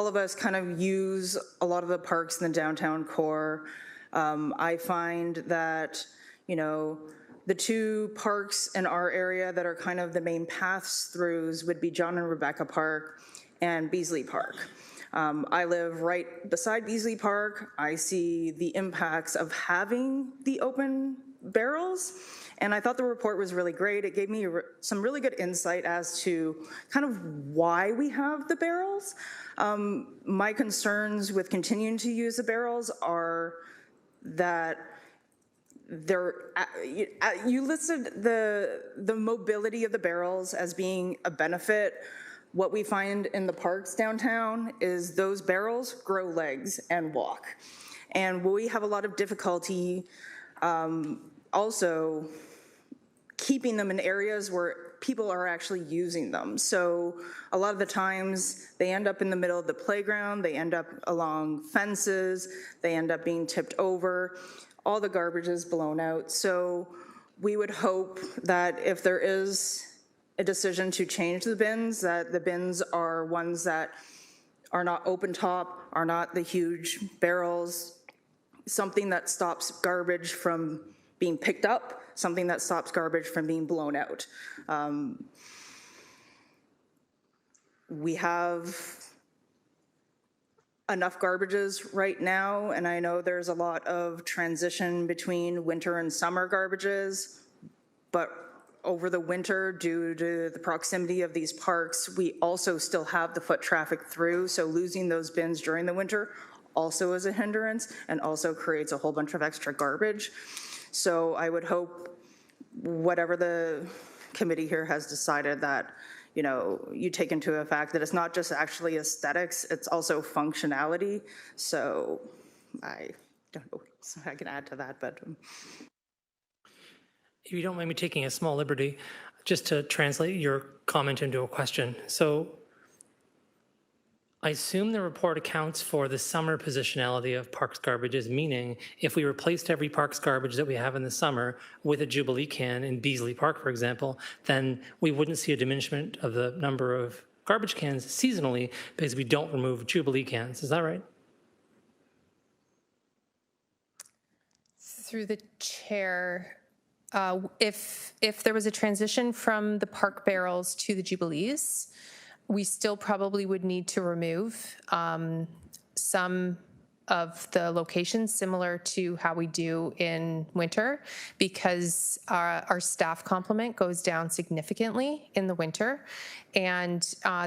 of us kind of use a lot of the parks in the downtown core. I find that, the two parks in our area that are kind of the main pass-throughs would be John and Rebecca Park and Beasley Park. I live right beside Beasley Park. I see the impacts of having the open barrels, and I thought the report was really great. It gave me some really good insight as to kind of why we have the barrels. My concerns with continuing to use the barrels are that you listed the mobility of the barrels as being a benefit. What we find in the parks downtown is those barrels grow legs and walk. And we have a lot of difficulty also keeping them in areas where people are actually using them. So a lot of the times they end up in the middle of the playground, they end up along fences, they end up being tipped over, all the garbage is blown out. So we would hope that if there is a decision to change the bins, that the bins are ones that are not open top, are not the huge barrels, something that stops garbage from being picked up, something that stops garbage from being blown out. We have enough garbages right now, and I know there's a lot of transition between winter and summer garbages, but over the winter, due to the proximity of these parks, we also still have the foot traffic through, so losing those bins during the winter also is a hindrance and also creates a whole bunch of extra garbage. So I would hope whatever the committee here has decided that, you take into effect that it's not just actually aesthetics, it's also functionality. So I don't know what I can add to that, but. If you don't mind me taking a small liberty, just to translate your comment into a question. So I assume the report accounts for the summer positionality of parks garbages, meaning if we replaced every parks garbage that we have in the summer with a Jubilee can in Beasley Park, for example, then we wouldn't see a diminishment of the number of garbage cans seasonally because we don't remove Jubilee cans. Is that right? Through the chair, if there was a transition from the park barrels to the Jubilees, we still probably would need to remove some of the locations similar to how we do in winter, because our staff complement goes down significantly in the winter. And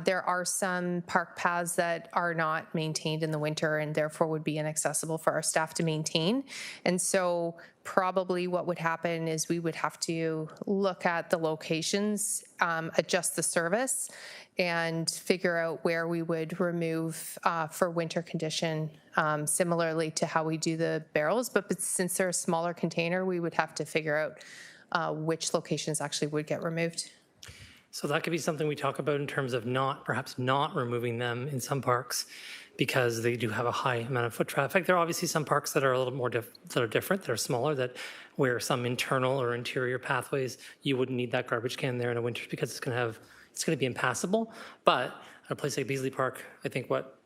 there are some park paths that are not maintained in the winter and therefore would be inaccessible for our staff to maintain. And so probably what would happen is we would have to look at the locations, adjust the service, and figure out where we would remove for winter condition, similarly to how we do the barrels. But since they're a smaller container, we would have to figure out which locations actually would get removed. So that could be something we talk about in terms of perhaps not removing them in some parks because they do have a high amount of foot traffic. There are obviously some parks that are a little more different, that are smaller, that where some internal or interior pathways, you wouldn't need that garbage can there in the winter because it's going to be impassable. But at a place like Beasley Park, I think what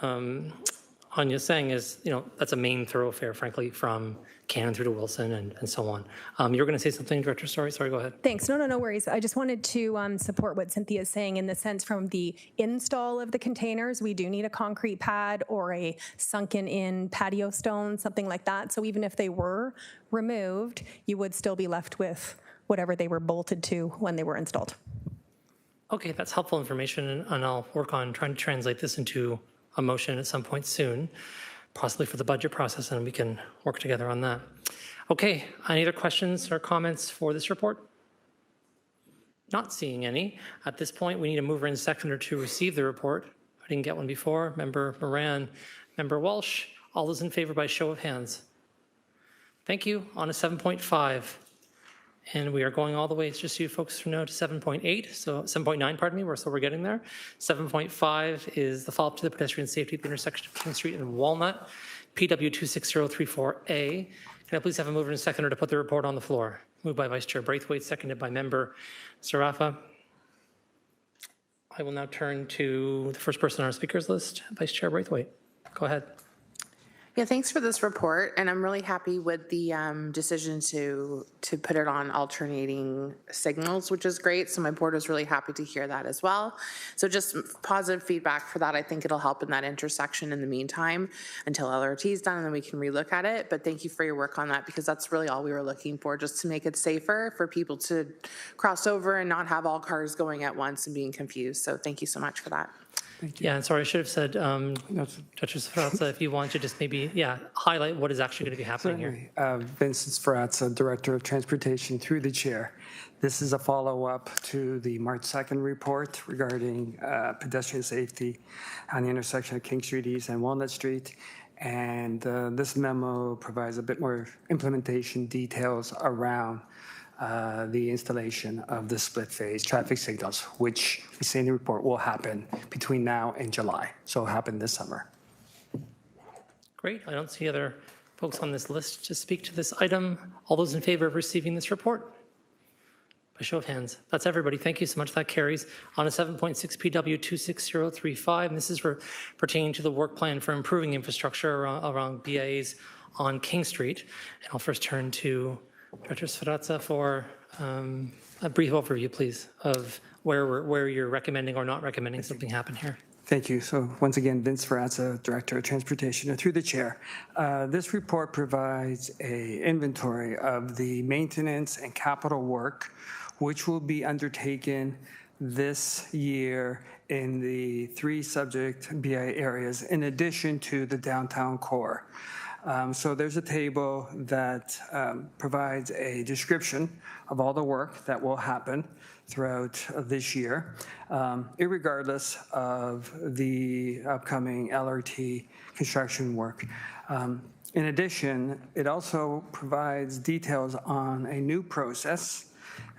Anya's saying is, that's a main thoroughfare, frankly, from Cannon through to Wilson and so on. You were going to say something, Director Story? Sorry, go ahead. Thanks. No worries. I just wanted to support what Cynthia is saying in the sense from the install of the containers, we do need a concrete pad or a sunken-in patio stone, something like that. So even if they were removed, you would still be left with whatever they were bolted to when they were installed. Okay, that's helpful information, and I'll work on trying to translate this into a motion at some point soon, possibly for the budget process, and we can work together on that. Okay, any other questions or comments for this report? Not seeing any. At this point, we need a mover and seconder to receive the report. I didn't get one before. Member Moran, Member Walsh, all those in favor by show of hands. Thank you. On to 7.5. And we are going all the way, just so you folks know, to 7.8, so 7.9, pardon me, so we're getting there. 7.5 is the follow-up to the pedestrian safety at the intersection of King Street and Walnut, PW 26034A. Can I please have a mover and seconder to put the report on the floor? Moved by Vice Chair Braithwaite, seconded by Member Sarafa. I will now turn to the first person on our speakers list, Vice Chair Braithwaite. Go ahead. Yeah, thanks for this report, and I'm really happy with the decision to put it on alternating signals, which is great. So my board was really happy to hear that as well. So just positive feedback for that. I think it'll help in that intersection in the meantime until LRT is done, and then we can relook at it. But thank you for your work on that, because that's really all we were looking for, just to make it safer for people to cross over and not have all cars going at once and being confused. So thank you so much for that. Yeah, and sorry, I should have said, Judge Sferrazza, if you want to just maybe, highlight what is actually going to be happening here. Vincent Sferrazza, Director of Transportation, through the chair. This is a follow-up to the March 2nd report regarding pedestrian safety on the intersection of King Street East and Walnut Street. And this memo provides a bit more implementation details around the installation of the split phase traffic signals, which we say in the report will happen between now and July. So it'll happen this summer. Great. I don't see other folks on this list to speak to this item. All those in favor of receiving this report? By show of hands. That's everybody. Thank you so much. That carries. On to 7.6 PW 26035. And this is pertaining to the work plan for improving infrastructure around BIAs on King Street. And I'll first turn to Director Sferrazza for a brief overview, please, of where you're recommending or not recommending something happen here. Thank you. So once again, Vince Sferrazza, Director of Transportation, through the chair. This report provides an inventory of the maintenance and capital work which will be undertaken this year in the 3 subject BI areas, in addition to the downtown core. So there's a table that provides a description of all the work that will happen throughout this year, irregardless of the upcoming LRT construction work. In addition, it also provides details on a new process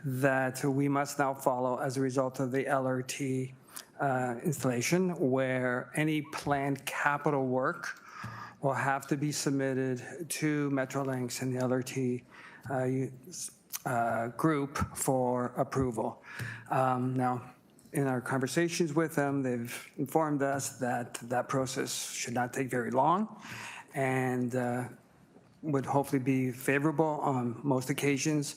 that we must now follow as a result of the LRT installation, where any planned capital work will have to be submitted to Metrolinx and the LRT group for approval. Now, in our conversations with them, they've informed us that that process should not take very long and would hopefully be favorable on most occasions.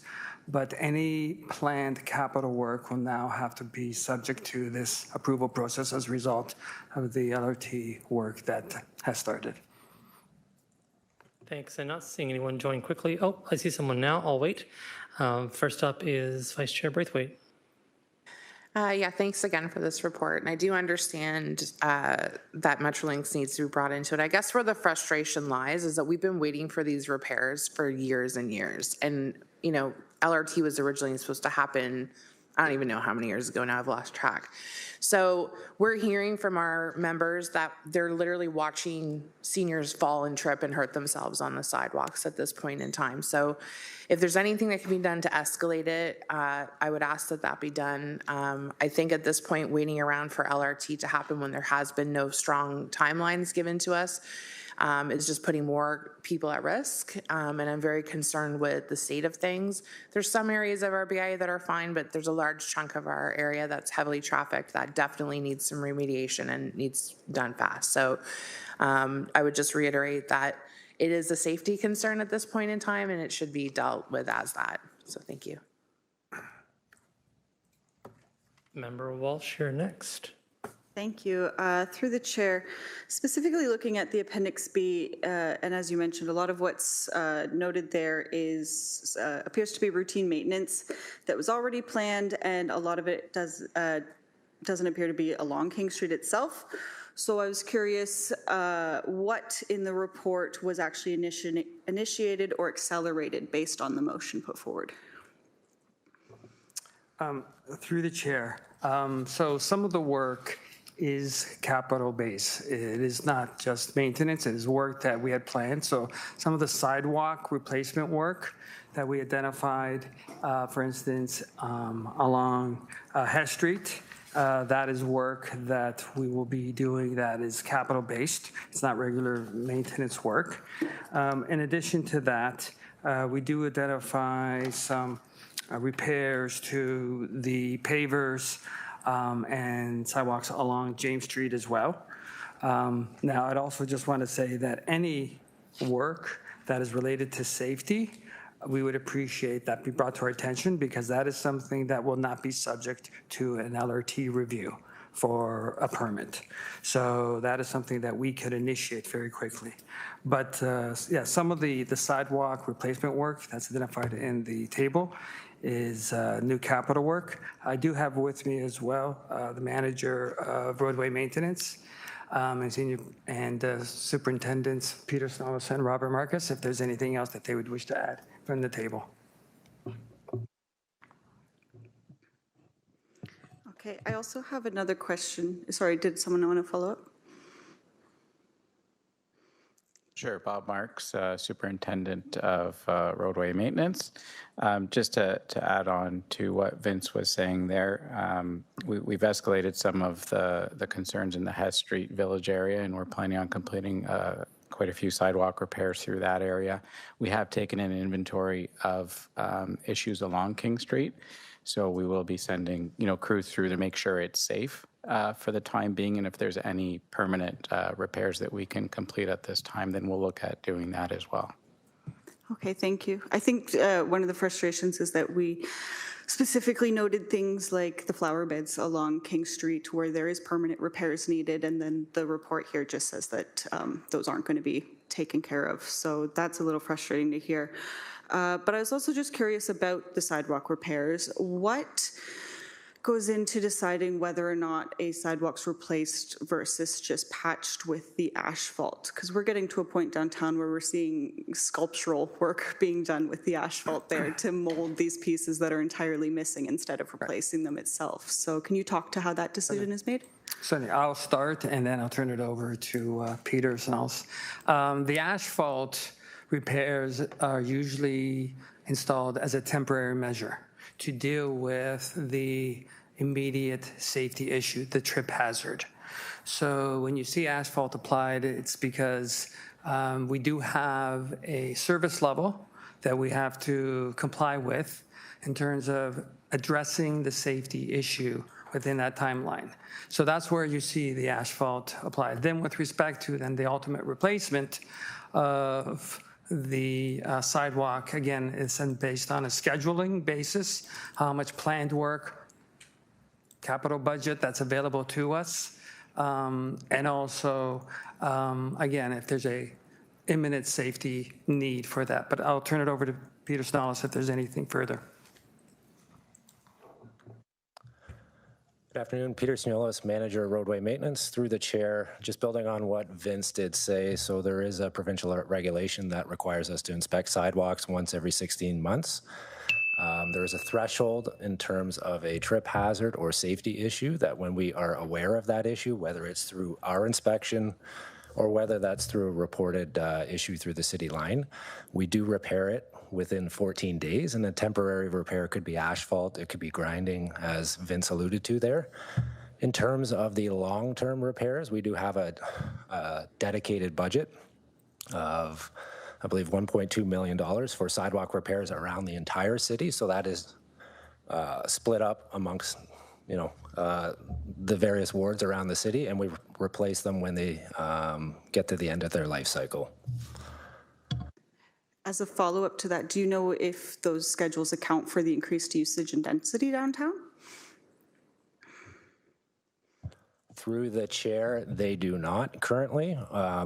But any planned capital work will now have to be subject to this approval process as a result of the LRT work that has started. Thanks. I'm not seeing anyone join quickly. Oh, I see someone now. I'll wait. First up is Vice Chair Braithwaite. Yeah, thanks again for this report. And I do understand that Metrolinx needs to be brought into it. I guess where the frustration lies is that we've been waiting for these repairs for years and years. And, you know, LRT was originally supposed to happen, I don't even know how many years ago now, I've lost track. So we're hearing from our members that they're literally watching seniors fall and trip and hurt themselves on the sidewalks at this point in time. So if there's anything that can be done to escalate it, I would ask that that be done. I think at this point, waiting around for LRT to happen when there has been no strong timelines given to us is just putting more people at risk. And I'm very concerned with the state of things. There's some areas of our BIA that are fine, but there's a large chunk of our area that's heavily trafficked that definitely needs some remediation and needs done fast. So I would just reiterate that it is a safety concern at this point in time, and it should be dealt with as that. So thank you. Member Walsh, you're next. Thank you. Through the chair, specifically looking at the Appendix B, and as you mentioned, a lot of what's noted there is appears to be routine maintenance that was already planned, and a lot of it doesn't appear to be along King Street itself. So I was curious what in the report was actually initiated or accelerated based on the motion put forward. Through the chair, so some of the work is capital base. It is not just maintenance, it is work that we had planned. So some of the sidewalk replacement work that we identified, for instance, along Hess Street, that is work that we will be doing that is capital based. It's not regular maintenance work. In addition to that, we do identify some repairs to the pavers and sidewalks along James Street as well. Now, I'd also just want to say that any work that is related to safety, we would appreciate that be brought to our attention because that is something that will not be subject to an LRT review for a permit. So that is something that we could initiate very quickly. But yeah, some of the sidewalk replacement work that's identified in the table is new capital work. I do have with me as well the manager of roadway maintenance and superintendents Peter Snellis and Robert Marcus, if there's anything else that they would wish to add from the table. Okay, I also have another question. Sorry, did someone want to follow up? Sure, Bob Marks, Superintendent of Roadway Maintenance. Just to add on to what Vince was saying there, we've escalated some of the concerns in the Hess Street Village area, and we're planning on completing quite a few sidewalk repairs through that area. We have taken an inventory of issues along King Street, so we will be sending crews through to make sure it's safe for the time being, and if there's any permanent repairs that we can complete at this time, then we'll look at doing that as well. Okay, thank you. I think one of the frustrations is that we specifically noted things like the flower beds along King Street where there is permanent repairs needed, and then the report here just says that those aren't going to be taken care of. So that's a little frustrating to hear. But I was also just curious about the sidewalk repairs. What goes into deciding whether or not a sidewalk's replaced versus just patched with the asphalt? Because we're getting to a point downtown where we're seeing sculptural work being done with the asphalt there to mold these pieces that are entirely missing instead of replacing them itself. So can you talk to how that decision is made? Certainly, I'll start and then I'll turn it over to Peter Snellis. The asphalt repairs are usually installed as a temporary measure to deal with the immediate safety issue, the trip hazard. So when you see asphalt applied, it's because we do have a service level that we have to comply with in terms of addressing the safety issue within that timeline. So that's where you see the asphalt applied. Then with respect to then the ultimate replacement of the sidewalk, again, it's based on a scheduling basis, how much planned work, capital budget that's available to us, and also, again, if there's a imminent safety need for that. But I'll turn it over to Peter Snellis if there's anything further. Good afternoon, Peter Snellis, Manager of Roadway Maintenance. Through the chair, just building on what Vince did say, so there is a provincial regulation that requires us to inspect sidewalks once every 16 months. There is a threshold in terms of a trip hazard or safety issue that when we are aware of that issue, whether it's through our inspection or whether that's through a reported issue through the city line, we do repair it within 14 days, and a temporary repair could be asphalt, it could be grinding, as Vince alluded to there. In terms of the long-term repairs, we do have a dedicated budget of, I believe, $1.2 million for sidewalk repairs around the entire city, so that is split up amongst the various wards around the city, and we replace them when they get to the end of their life cycle. As a follow-up to that, do you know if those schedules account for the increased usage and density downtown? Through the chair, they do not currently.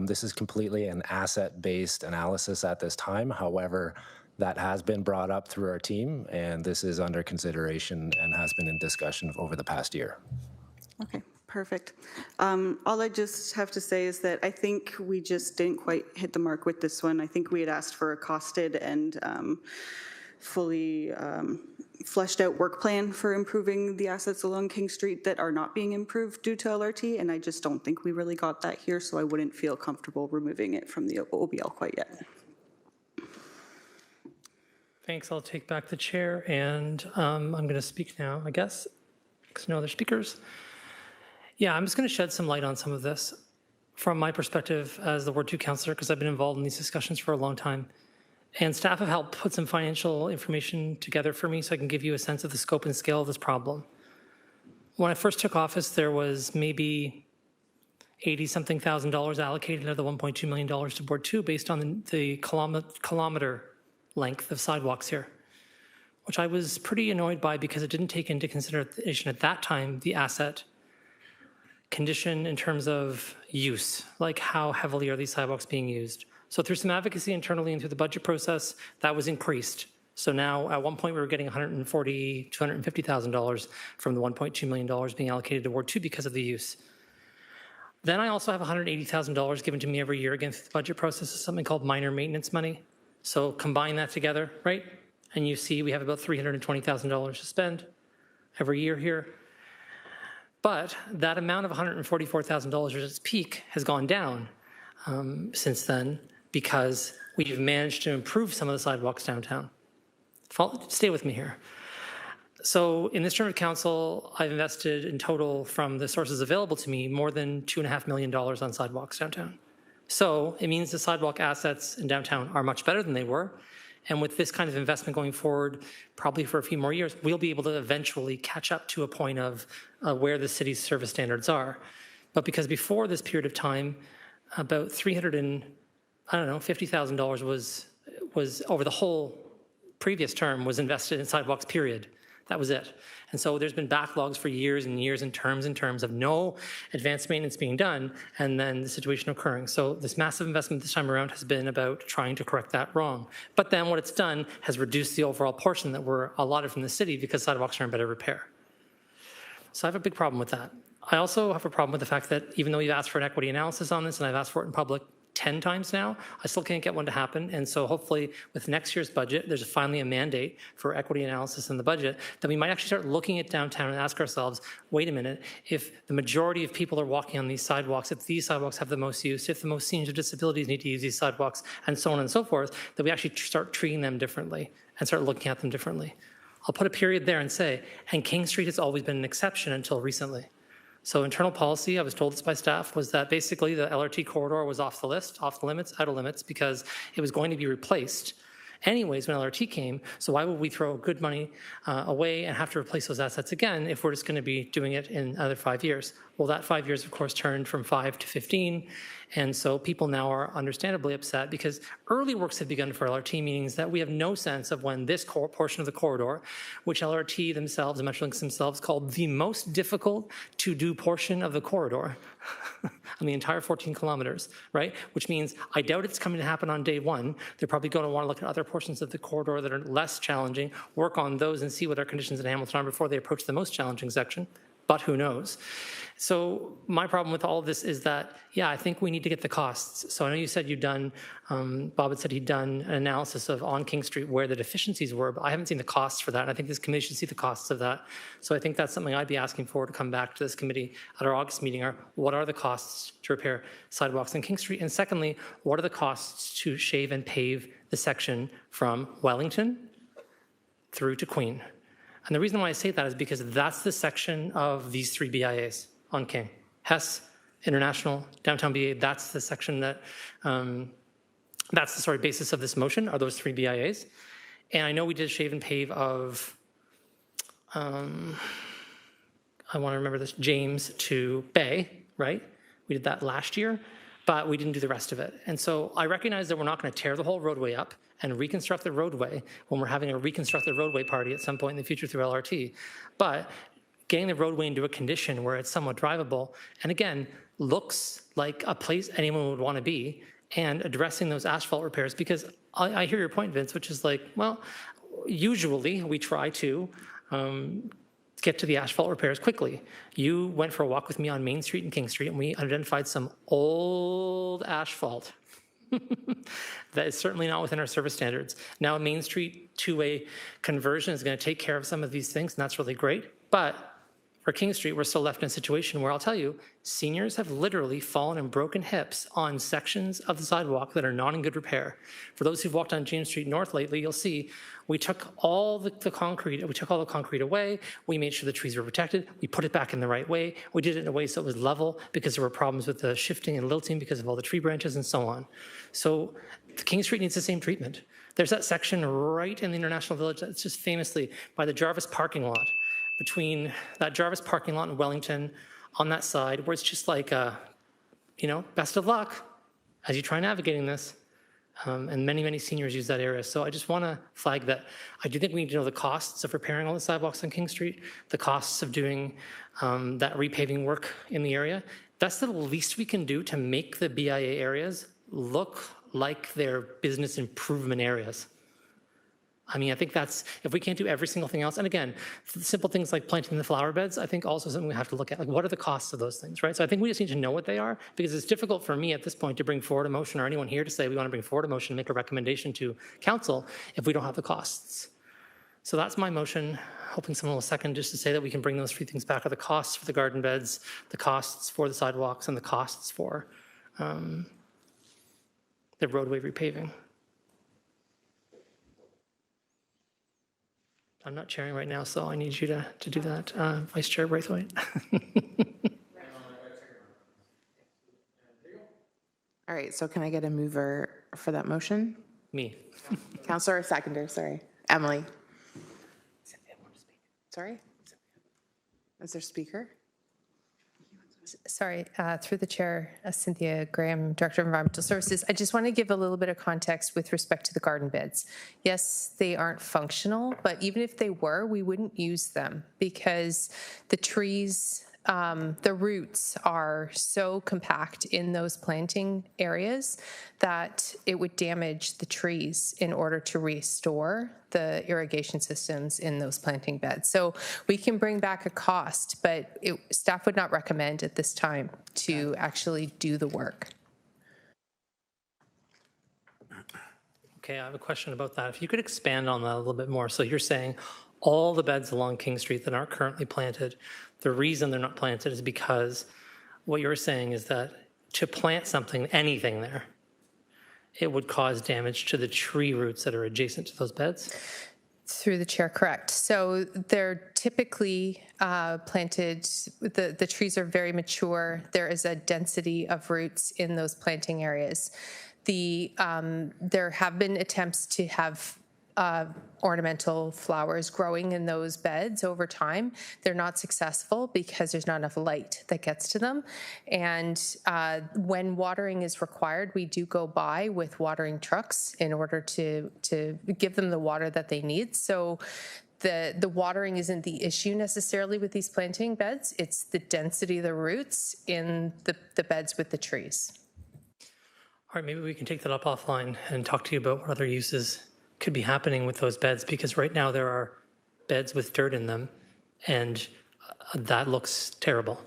This is completely an asset-based analysis at this time. However, that has been brought up through our team, and this is under consideration and has been in discussion over the past year. Okay, perfect. All I just have to say is that I think we just didn't quite hit the mark with this one. I think we had asked for a costed and fully fleshed out work plan for improving the assets along King Street that are not being improved due to LRT, and I just don't think we really got that here, so I wouldn't feel comfortable removing it from the OBL quite yet. Thanks. I'll take back the chair, and I'm going to speak now, I guess, because no other speakers. Yeah, I'm just going to shed some light on some of this from my perspective as the Ward 2 councillor, because I've been involved in these discussions for a long time. And staff have helped put some financial information together for me so I can give you a sense of the scope and scale of this problem. When I first took office, there was maybe $80-something thousand allocated of the $1.2 million to Ward 2 based on the kilometer length of sidewalks here, which I was pretty annoyed by because it didn't take into consideration at that time the asset condition in terms of use, like how heavily are these sidewalks being used. So through some advocacy internally and through the budget process, that was increased. So now at one point we were getting $140,000, $250,000 from the $1.2 million being allocated to Ward 2 because of the use. Then I also have $180,000 given to me every year again through the budget process is something called minor maintenance money. So combine that together, right? And you see we have about $320,000 to spend every year here. But that amount of $144,000 at its peak has gone down since then because we've managed to improve some of the sidewalks downtown. Stay with me here. So in this term of council, I've invested in total from the sources available to me more than $2.5 million on sidewalks downtown. So it means the sidewalk assets in downtown are much better than they were. And with this kind of investment going forward, probably for a few more years, we'll be able to eventually catch up to a point of where the city's service standards are. But because before this period of time, about $50,000 was over the whole previous term was invested in sidewalks, period. That was it. And so there's been backlogs for years and years in terms of no advanced maintenance being done and then the situation occurring. So this massive investment this time around has been about trying to correct that wrong. But then what it's done has reduced the overall portion that were allotted from the city because sidewalks are in better repair. So I have a big problem with that. I also have a problem with the fact that even though you've asked for an equity analysis on this and I've asked for it in public 10 times now, I still can't get one to happen. And so hopefully with next year's budget, there's finally a mandate for equity analysis in the budget that we might actually start looking at downtown and ask ourselves, wait a minute, if the majority of people are walking on these sidewalks, if these sidewalks have the most use, if the most seniors with disabilities need to use these sidewalks, and so on and so forth, that we actually start treating them differently and start looking at them differently. I'll put a period there and say, and King Street has always been an exception until recently. So internal policy, I was told this by staff, was that basically the LRT corridor was off the list, off the limits, out of limits, because it was going to be replaced anyways when LRT came. So why would we throw good money away and have to replace those assets again if we're just going to be doing it in another 5 years? Well, that 5 years, of course, turned from 5 to 15. And so people now are understandably upset because early works have begun for LRT, meaning that we have no sense of when this portion of the corridor, which LRT themselves and Metrolinx themselves called the most difficult to do portion of the corridor on the entire 14 kilometers, right? Which means I doubt it's coming to happen on day one. They're probably going to want to look at other portions of the corridor that are less challenging, work on those and see what our conditions in Hamilton are before they approach the most challenging section. But who knows? So my problem with all of this is that, yeah, I think we need to get the costs. So I know you said you'd done, Bob had said he'd done an analysis of on King Street where the deficiencies were, but I haven't seen the costs for that. And I think this committee should see the costs of that. So I think that's something I'd be asking for to come back to this committee at our August meeting are what are the costs to repair sidewalks on King Street? And secondly, what are the costs to shave and pave the section from Wellington through to Queen? And the reason why I say that is because that's the section of these three BIAs on King. Hess, International, Downtown BIA, that's the section that, that's the basis of this motion, are those three BIAs. And I know we did shave and pave of, I want to remember this, James to Bay, right? We did that last year, but we didn't do the rest of it. And so I recognize that we're not going to tear the whole roadway up and reconstruct the roadway when we're having a reconstruct the roadway party at some point in the future through LRT. But getting the roadway into a condition where it's somewhat drivable, and again, looks like a place anyone would want to be, and addressing those asphalt repairs, because I hear your point, Vince, which is like, well, usually we try to get to the asphalt repairs quickly. You went for a walk with me on Main Street and King Street, and we identified some old asphalt that is certainly not within our service standards. Now, Main Street two-way conversion is going to take care of some of these things, and that's really great. But for King Street, we're still left in a situation where I'll tell you, seniors have literally fallen and broken hips on sections of the sidewalk that are not in good repair. For those who've walked on James Street North lately, you'll see we took all the concrete away. We made sure the trees were protected. We put it back in the right way. We did it in a way so it was level, because there were problems with the shifting and lilting because of all the tree branches and so on. So King Street needs the same treatment. There's that section right in the International Village that's just famously by the Jarvis parking lot, between that Jarvis parking lot and Wellington on that side, where it's just like, best of luck as you try navigating this. And many, many seniors use that area. So I just want to flag that I do think we need to know the costs of repairing all the sidewalks on King Street, the costs of doing that repaving work in the area. That's the least we can do to make the BIA areas look like they're business improvement areas. I mean, I think that's, if we can't do every single thing else, and again, simple things like planting the flower beds, I think also something we have to look at, like what are the costs of those things, right? So I think we just need to know what they are, because it's difficult for me at this point to bring forward a motion, or anyone here to say we want to bring forward a motion and make a recommendation to council if we don't have the costs. So that's my motion, hoping someone will second, just to say that we can bring those three things back, are the costs for the garden beds, the costs for the sidewalks, and the costs for the roadway repaving. I'm not chairing right now, so I need you to do that. Vice Chair Braithwaite. All right, so can I get a mover for that motion? Me. Councillor, seconder, sorry. Emily. Sorry? Is there speaker? Sorry, through the chair, Cynthia Graham, Director of Environmental Services. I just want to give a little bit of context with respect to the garden beds. Yes, they aren't functional, but even if they were, we wouldn't use them because the trees, the roots are so compact in those planting areas that it would damage the trees in order to restore the irrigation systems in those planting beds. So we can bring back a cost, but staff would not recommend at this time to actually do the work. Okay, I have a question about that. If you could expand on that a little bit more. So you're saying all the beds along King Street that aren't currently planted, the reason they're not planted is because what you're saying is that to plant something, anything there, it would cause damage to the tree roots that are adjacent to those beds? Through the chair, correct. So they're typically planted, the trees are very mature. There is a density of roots in those planting areas. There have been attempts to have ornamental flowers growing in those beds over time. They're not successful because there's not enough light that gets to them. And when watering is required, we do go by with watering trucks in order to give them the water that they need. So the watering isn't the issue necessarily with these planting beds. It's the density of the roots in the beds with the trees. All right, maybe we can take that up offline and talk to you about what other uses could be happening with those beds, because right now there are beds with dirt in them, and that looks terrible,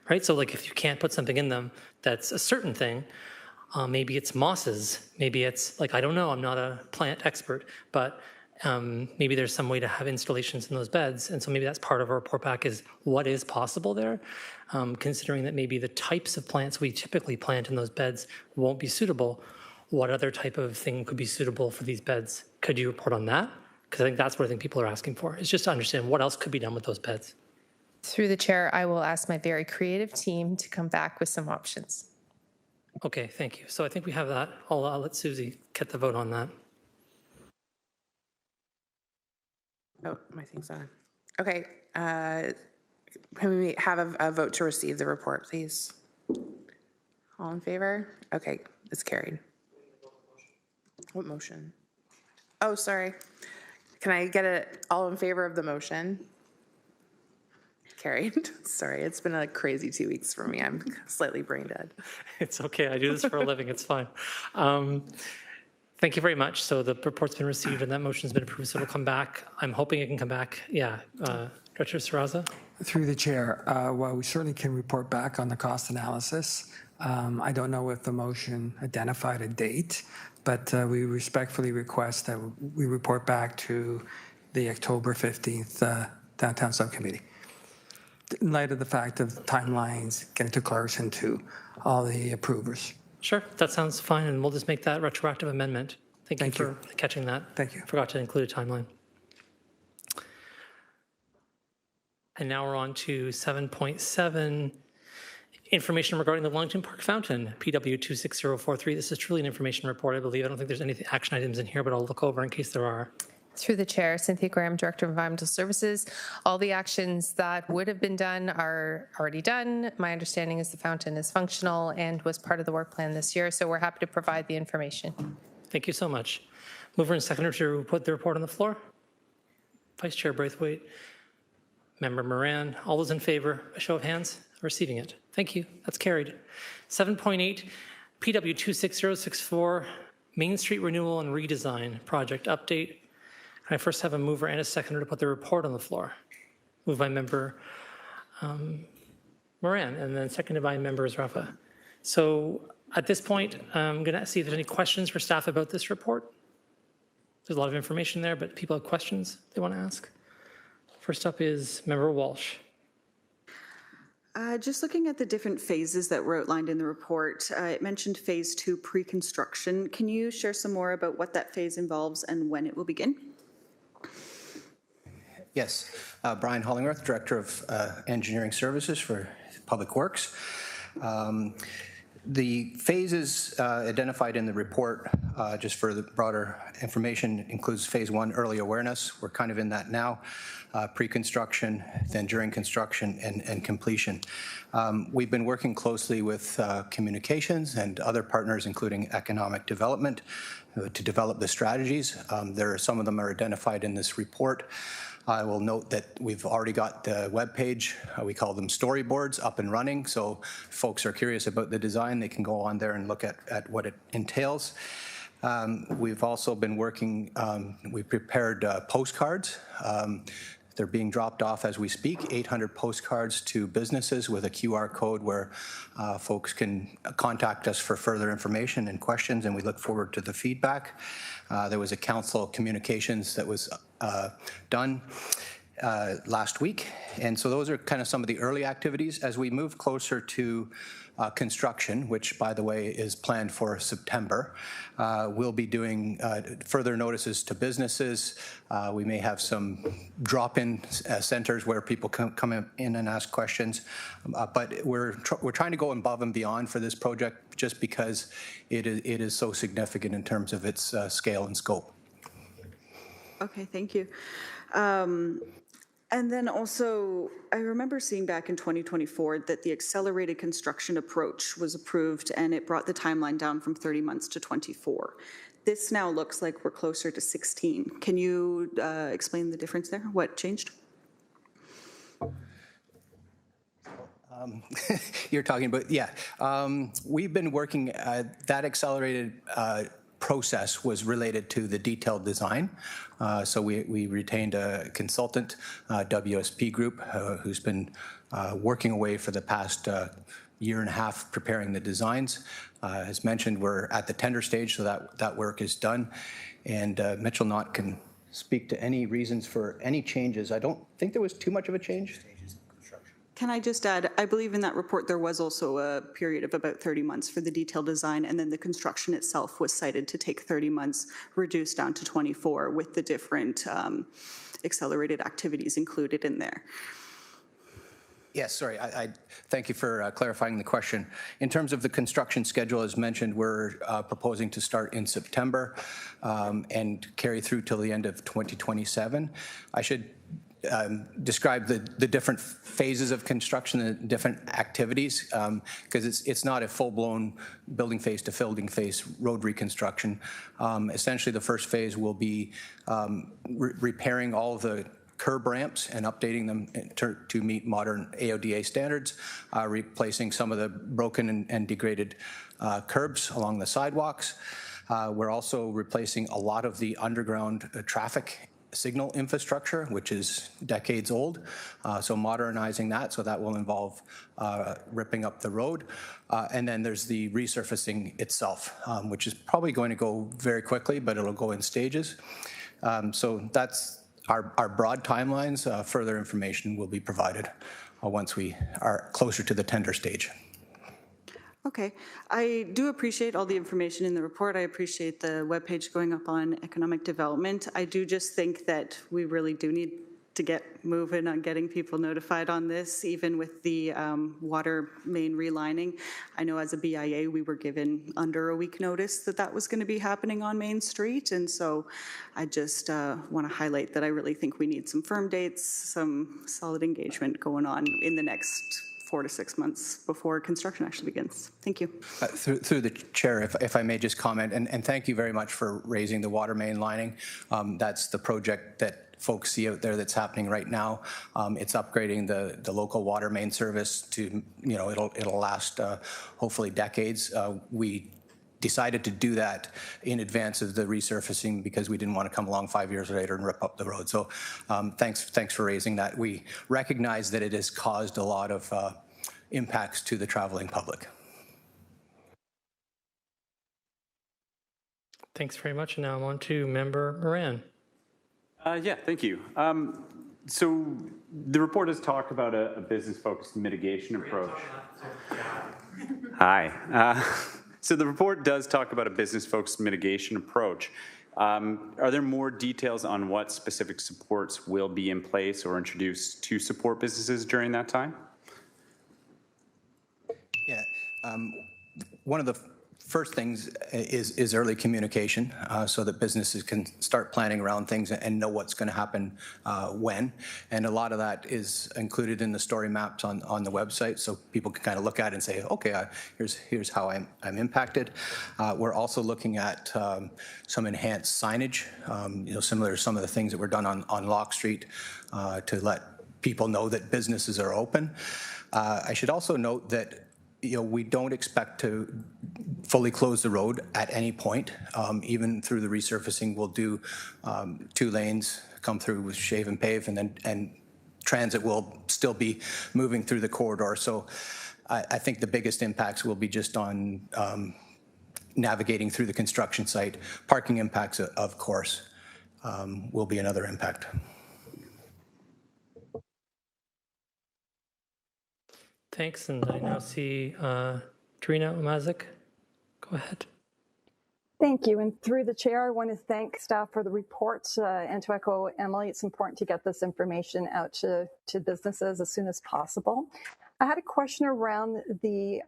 right? So like if you can't put something in them that's a certain thing, maybe it's mosses, maybe it's like, I don't know, I'm not a plant expert, but maybe there's some way to have installations in those beds. And so maybe that's part of our report back, is what is possible there, considering that maybe the types of plants we typically plant in those beds won't be suitable. What other type of thing could be suitable for these beds? Could you report on that? Because I think that's what I think people are asking for, is just to understand what else could be done with those beds. Through the chair, I will ask my very creative team to come back with some options. Okay, thank you. So I think we have that. I'll let Susie get the vote on that. Oh, my thing's on. Okay, can we have a vote to receive the report, please? All in favor? Okay, it's carried. What motion? Oh, sorry. Can I get it all in favor of the motion? carried. Sorry, it's been a crazy 2 weeks for me. I'm slightly brain dead. It's okay. I do this for a living. It's fine. Thank you very much. So the report's been received and that motion's been approved, so it'll come back. I'm hoping it can come back. Yeah. Director Sarraza? Through the chair, while we certainly can report back on the cost analysis, I don't know if the motion identified a date, but we respectfully request that we report back to the October 15th Downtown Subcommittee, in light of the fact of timelines, getting to clerks and to all the approvers. Sure, that sounds fine, and we'll just make that retroactive amendment. Thank you for catching that. Thank you. Forgot to include a timeline. And now we're on to 7.7, information regarding the Wellington Park Fountain, PW 26043. This is truly an information report, I believe. I don't think there's any action items in here, but I'll look over in case there are. Through the chair, Cynthia Graham, Director of Environmental Services. All the actions that would have been done are already done. My understanding is the fountain is functional and was part of the work plan this year, so we're happy to provide the information. Thank you so much. Mover and seconder to put the report on the floor. Vice Chair Braithwaite, Member Moran, all those in favor, a show of hands, receiving it. Thank you, that's carried. 7.8, PW 26064, Main Street Renewal and Redesign Project Update. Can I first have a mover and a seconder to put the report on the floor? Moved by Member Moran, and then seconded by Member Zrafa. So at this point, I'm going to see if there's any questions for staff about this report. There's a lot of information there, but people have questions they want to ask. First up is Member Walsh. Just looking at the different phases that were outlined in the report, it mentioned phase 2 pre-construction. Can you share some more about what that phase involves and when it will begin? Yes, Brian Hollingworth, Director of Engineering Services for Public Works. The phases identified in the report, just for the broader information, includes phase 1, early awareness. We're kind of in that now. Pre-construction, then during construction and completion. We've been working closely with communications and other partners, including economic development, to develop the strategies. Some of them are identified in this report. I will note that we've already got the webpage, we call them storyboards, up and running. So if folks are curious about the design, they can go on there and look at what it entails. We've also been working, we prepared postcards. They're being dropped off as we speak, 800 postcards to businesses with a QR code where folks can contact us for further information and questions, and we look forward to the feedback. There was a council communications that was done last week, and so those are kind of some of the early activities. As we move closer to construction, which, by the way, is planned for September. We'll be doing further notices to businesses. We may have some drop-in centers where people come in and ask questions. But we're trying to go above and beyond for this project just because it is so significant in terms of its scale and scope. Okay, thank you. And then also, I remember seeing back in 2024 that the accelerated construction approach was approved and it brought the timeline down from 30 months to 24. This now looks like we're closer to 16. Can you explain the difference there? What changed? You're talking about, yeah. We've been working, that accelerated process was related to the detailed design. So we retained a consultant, WSP Group, who's been working away for the past year and a half preparing the designs. As mentioned, we're at the tender stage, so that work is done. And Mitchell Knott can speak to any reasons for any changes. I don't think there was too much of a change. Can I just add, I believe in that report there was also a period of about 30 months for the detailed design, and then the construction itself was cited to take 30 months, reduced down to 24 with the different accelerated activities included in there. Yes, sorry, I thank you for clarifying the question. In terms of the construction schedule, as mentioned, we're proposing to start in September and carry through till the end of 2027. I should describe the different phases of construction, the different activities, because it's not a full-blown building phase to building phase road reconstruction. Essentially, the first phase will be repairing all of the curb ramps and updating them to meet modern AODA standards, replacing some of the broken and degraded curbs along the sidewalks. We're also replacing a lot of the underground traffic signal infrastructure, which is decades old. So modernizing that, so that will involve ripping up the road. And then there's the resurfacing itself, which is probably going to go very quickly, but it'll go in stages. So that's our broad timelines. Further information will be provided once we are closer to the tender stage. Okay, I do appreciate all the information in the report. I appreciate the webpage going up on economic development. I do just think that we really do need to get moving on getting people notified on this, even with the water main relining. I know as a BIA, we were given under a week notice that that was going to be happening on Main Street. And so I just want to highlight that I really think we need some firm dates, some solid engagement going on in the next 4 to 6 months before construction actually begins. Thank you. Through the chair, if I may just comment, and thank you very much for raising the water main lining. That's the project that folks see out there that's happening right now. It's upgrading the local water main service to, it'll last hopefully decades. We decided to do that in advance of the resurfacing because we didn't want to come along 5 years later and rip up the road. So thanks for raising that. We recognize that it has caused a lot of impacts to the traveling public. Thanks very much. Now I'm on to Member Moran. Yeah, thank you. So the report does talk about a business-focused mitigation approach. Hi. So the report does talk about a business-focused mitigation approach. Are there more details on what specific supports will be in place or introduced to support businesses during that time? Yeah, one of the first things is early communication so that businesses can start planning around things and know what's going to happen when. And a lot of that is included in the story maps on the website, so people can kind of look at it and say, okay, here's how I'm impacted. We're also looking at some enhanced signage, similar to some of the things that were done on Locke Street to let people know that businesses are open. I should also note that we don't expect to fully close the road at any point. Even through the resurfacing, we'll do 2 lanes, come through with shave and pave, and transit will still be moving through the corridor. So I think the biggest impacts will be just on navigating through the construction site. Parking impacts, of course, will be another impact. Thanks, and I now see Trina Omazik. Go ahead. Thank you, and through the chair, I want to thank staff for the report, and to echo Emily, it's important to get this information out to businesses as soon as possible. I had a question around the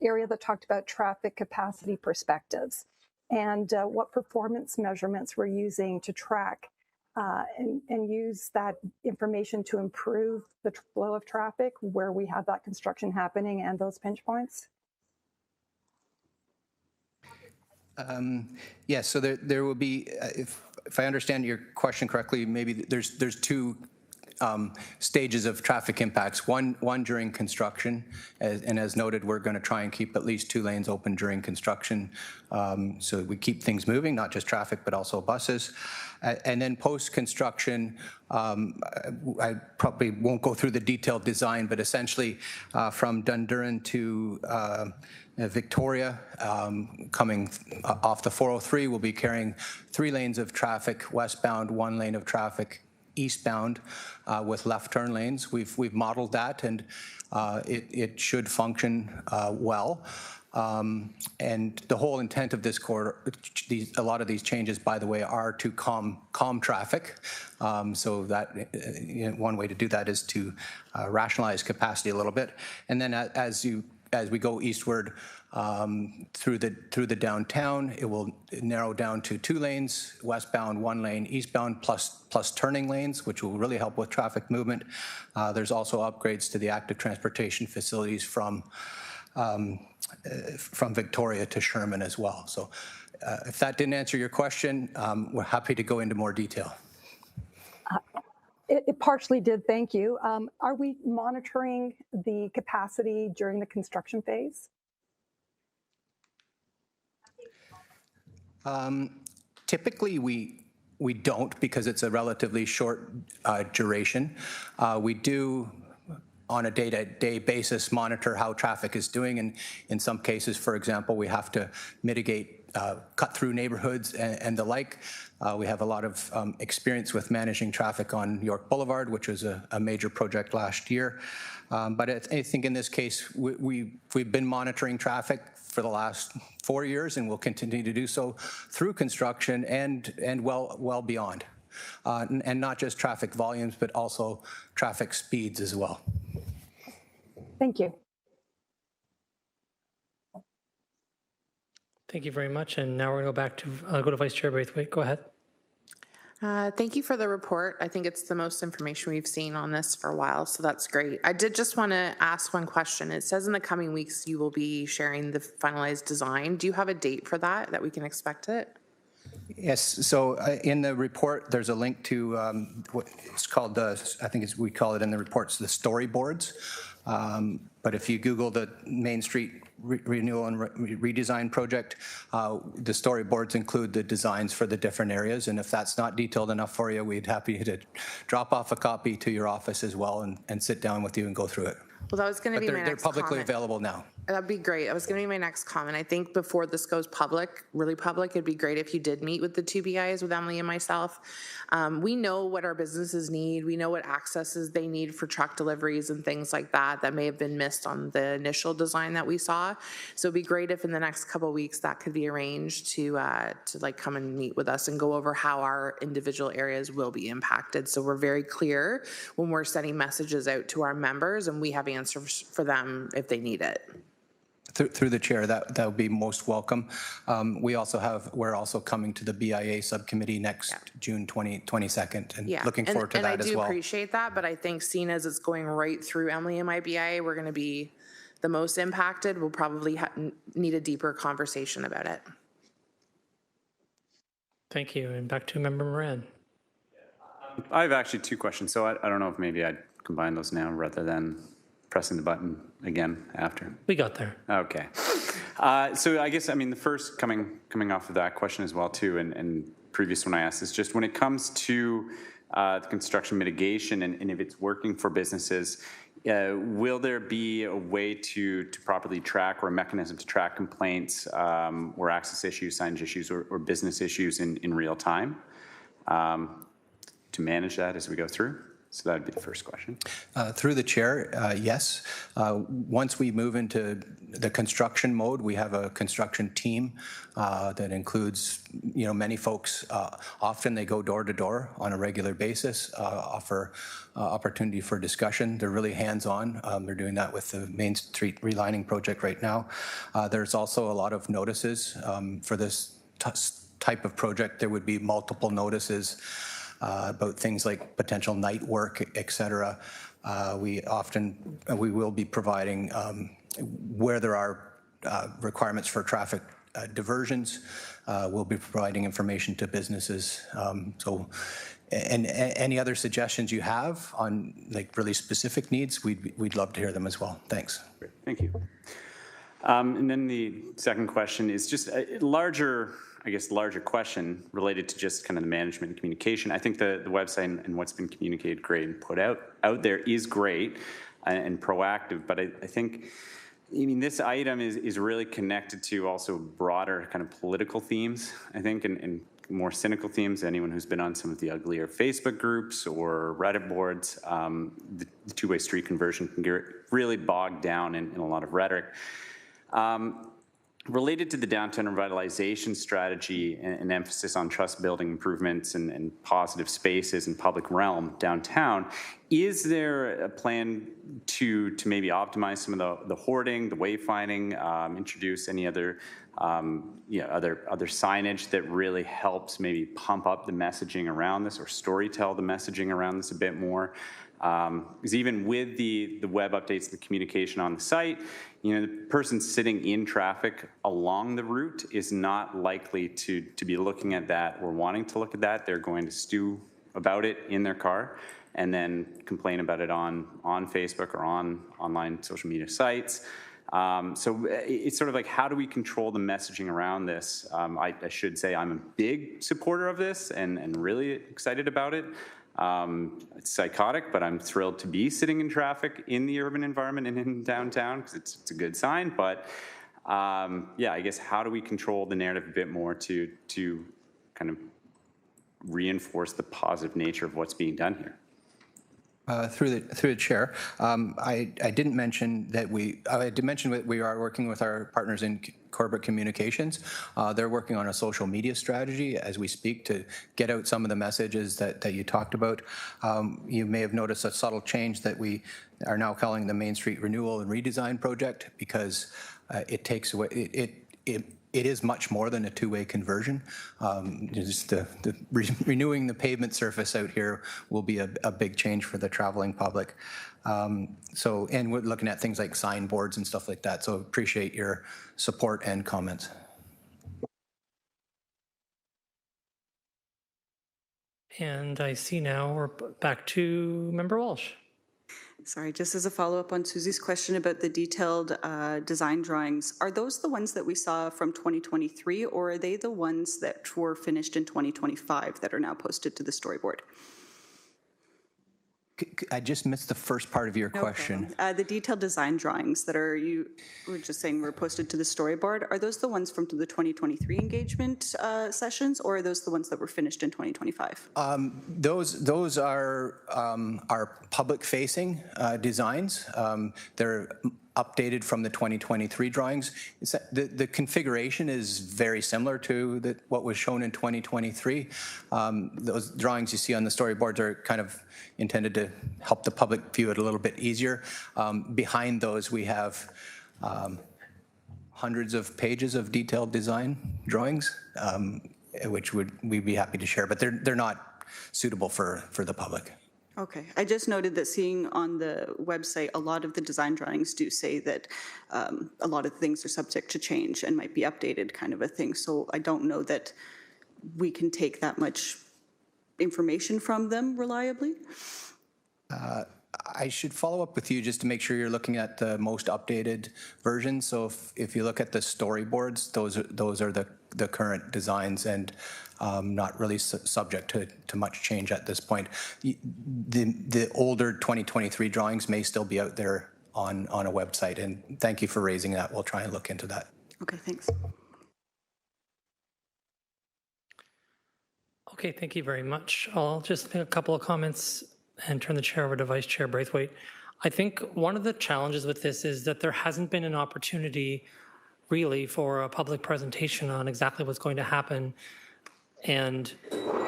area that talked about traffic capacity perspectives and what performance measurements we're using to track and use that information to improve the flow of traffic where we have that construction happening and those pinch points? Yes, so there will be, if I understand your question correctly, maybe there's 2 stages of traffic impacts. One during construction, and as noted, we're going to try and keep at least 2 lanes open during construction, so we keep things moving, not just traffic, but also buses. And then post-construction, I probably won't go through the detailed design, but essentially from Dundurn to Victoria, coming off the 403, we'll be carrying 3 lanes of traffic westbound, 1 lane of traffic eastbound with left turn lanes. We've modeled that, and it should function well. And the whole intent of this corridor, a lot of these changes, by the way, are to calm traffic. So that one way to do that is to rationalize capacity a little bit. And then as we go eastward through the downtown, it will narrow down to 2 lanes, westbound, 1 lane, eastbound, plus turning lanes, which will really help with traffic movement. There's also upgrades to the active transportation facilities from Victoria to Sherman as well. So if that didn't answer your question, we're happy to go into more detail. It partially did, thank you. Are we monitoring the capacity during the construction phase? Typically, we don't, because it's a relatively short duration. We do, on a day-to-day basis, monitor how traffic is doing, and in some cases, for example, we have to mitigate cut through neighborhoods and the like. We have a lot of experience with managing traffic on York Boulevard, which was a major project last year. But I think in this case, we've been monitoring traffic for the last 4 years, and we'll continue to do so through construction and well beyond. And not just traffic volumes, but also traffic speeds as well. Thank you. Thank you very much. And now we're going to go back to go to Vice Chair Braithwaite. Go ahead. Thank you for the report. I think it's the most information we've seen on this for a while, so that's great. I did just want to ask one question. It says in the coming weeks you will be sharing the finalized design. Do you have a date for that we can expect it? Yes, so in the report, there's a link to what it's called, we call it in the reports, the storyboards. But if you Google the Main Street Renewal and Redesign Project, the storyboards include the designs for the different areas. And if that's not detailed enough for you, we'd happy to drop off a copy to your office as well and sit down with you and go through it. Well, that was going to be my next They're publicly comment. available now. That'd be great. That was going to be my next comment. I think before this goes public, really public, it'd be great if you did meet with the two BIs, with Emily and myself. We know what our businesses need. We know what accesses they need for truck deliveries and things like that may have been missed on the initial design that we saw. So it'd be great if in the next couple of weeks that could be arranged to like come and meet with us and go over how our individual areas will be impacted. So we're very clear when we're sending messages out to our members and we have answers for them if they need it. Through the chair, that would be most welcome. We're also coming to the BIA subcommittee next June 22nd, and looking forward to that as well. And I do appreciate that, but I think seeing as it's going right through Emily and my BIA, we're going to be the most impacted. We'll probably need a deeper conversation about it. Thank you. And back to Member Moran. I have actually two questions, so I don't know if maybe I'd combine those now rather than pressing the button again after. We got there. Okay. So I guess, the first coming off of that question as well too, and previous one I asked is just when it comes to the construction mitigation and if it's working for businesses, will there be a way to properly track or a mechanism to track complaints or access issues, signage issues, or business issues in real time to manage that as we go through? So that would be the first question. Through the chair, yes. Once we move into the construction mode, we have a construction team that includes, many folks. Often they go door to door on a regular basis, offer opportunity for discussion. They're really hands-on. They're doing that with the Main Street Relining Project right now. There's also a lot of notices for this type of project. There would be multiple notices about things like potential night work, et cetera. We will be providing where there are requirements for traffic diversions. We'll be providing information to businesses. And any other suggestions you have on like really specific needs, we'd love to hear them as well. Thanks. Great. Thank you. And then the second question is just a larger question related to just kind of the management and communication. I think the website and what's been communicated great and put out there is great and proactive, but I think, this item is really connected to also broader kind of political themes, I think, and more cynical themes. Anyone who's been on some of the uglier Facebook groups or Reddit boards, the two-way street conversion can get really bogged down in a lot of rhetoric. Related to the downtown revitalization strategy and emphasis on trust building improvements and positive spaces and public realm downtown, is there a plan to maybe optimize some of the hoarding, the wayfinding, introduce any other other signage that really helps maybe pump up the messaging around this or storytell the messaging around this a bit more? Because even with the web updates, the communication on the site, the person sitting in traffic along the route is not likely to be looking at that or wanting to look at that. They're going to stew about it in their car. and then complain about it on Facebook or on online social media sites. So it's sort of like, how do we control the messaging around this? I should say I'm a big supporter of this and really excited about it. It's psychotic, but I'm thrilled to be sitting in traffic in the urban environment and in downtown because it's a good sign. But yeah, I guess how do we control the narrative a bit more to kind of reinforce the positive nature of what's being done here? Through the chair, I didn't mention that I did mention that we are working with our partners in corporate communications. They're working on a social media strategy as we speak to get out some of the messages that you talked about. You may have noticed a subtle change that we are now calling the Main Street Renewal and Redesign Project because it takes away it is much more than a two-way conversion. Just renewing the pavement surface out here will be a big change for the traveling public. And we're looking at things like signboards and stuff like that. So appreciate your support and comments. And I see now we're back to Member Walsh. Sorry, just as a follow-up on Susie's question about the detailed design drawings, are those the ones that we saw from 2023, or are they the ones that were finished in 2025 that are now posted to the storyboard? I just missed the first part of your question. The detailed design drawings that you were just saying were posted to the storyboard, are those the ones from the 2023 engagement sessions, or are those the ones that were finished in 2025? Those are our public-facing designs. They're updated from the 2023 drawings. The configuration is very similar to what was shown in 2023. Those drawings you see on the storyboards are kind of intended to help the public view it a little bit easier. Behind those we have hundreds of pages of detailed design drawings, which we'd be happy to share, but they're not suitable for the public. Okay, I just noted that seeing on the website, a lot of the design drawings do say that a lot of things are subject to change and might be updated, kind of a thing. So I don't know that we can take that much information from them reliably. I should follow up with you just to make sure you're looking at the most updated version. So if you look at the storyboards, those are the current designs and not really subject to much change at this point. The older 2023 drawings may still be out there on a website, and thank you for raising that. We'll try and look into that. Okay, thanks. Okay, thank you very much. I'll just make a couple of comments and turn the chair over to Vice Chair Braithwaite. I think one of the challenges with this is that there hasn't been an opportunity really for a public presentation on exactly what's going to happen, and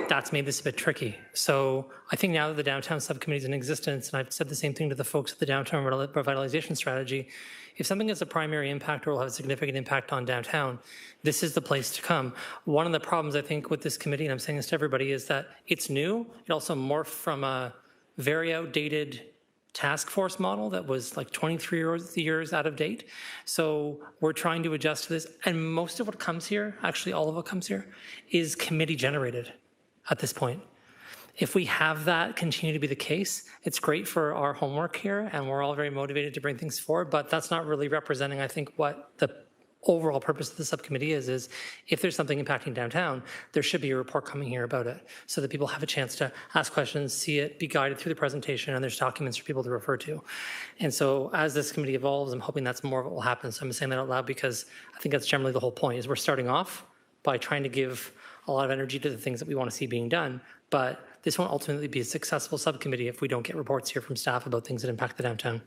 that's made this a bit tricky. So I think now that the downtown subcommittee is in existence, and I've said the same thing to the folks at the downtown revitalization strategy, if something has a primary impact or will have a significant impact on downtown, this is the place to come. One of the problems I think with this committee, and I'm saying this to everybody, is that it's new. It also morphed from a very outdated task force model that was like 23 years out of date. So we're trying to adjust to this. And most of what comes here, actually all of what comes here, is committee generated at this point. If we have that continue to be the case, it's great for our homework here, and we're all very motivated to bring things forward, but that's not really representing, I think, what the overall purpose of the subcommittee is if there's something impacting downtown, there should be a report coming here about it so that people have a chance to ask questions, see it, be guided through the presentation, and there's documents for people to refer to. And so as this committee evolves, I'm hoping that's more of what will happen. So I'm saying that out loud because I think that's generally the whole point, is we're starting off by trying to give a lot of energy to the things that we want to see being done, but this won't ultimately be a successful subcommittee if we don't get reports here from staff about things that impact the downtown.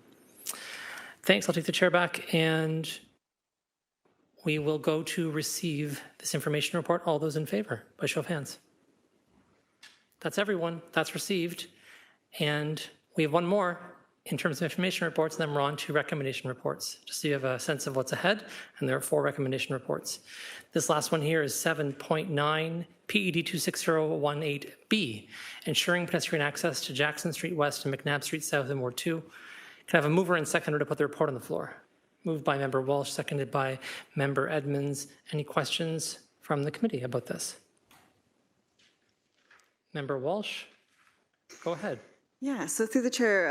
Thanks, I'll take the chair back, and we will go to receive this information report. All those in favor, by show of hands. That's everyone. That's received. And we have one more in terms of information reports, and then we're on to recommendation reports, just so you have a sense of what's ahead. And there are 4 recommendation reports. This last one here is 7.9 PED 26018B, ensuring pedestrian access to Jackson Street West and McNabb Street South in Ward 2. Can I have a mover and seconder to put the report on the floor? Moved by Member Walsh, seconded by Member Edmonds. Any questions from the committee about this? Member Walsh, go ahead. Yeah, so through the chair,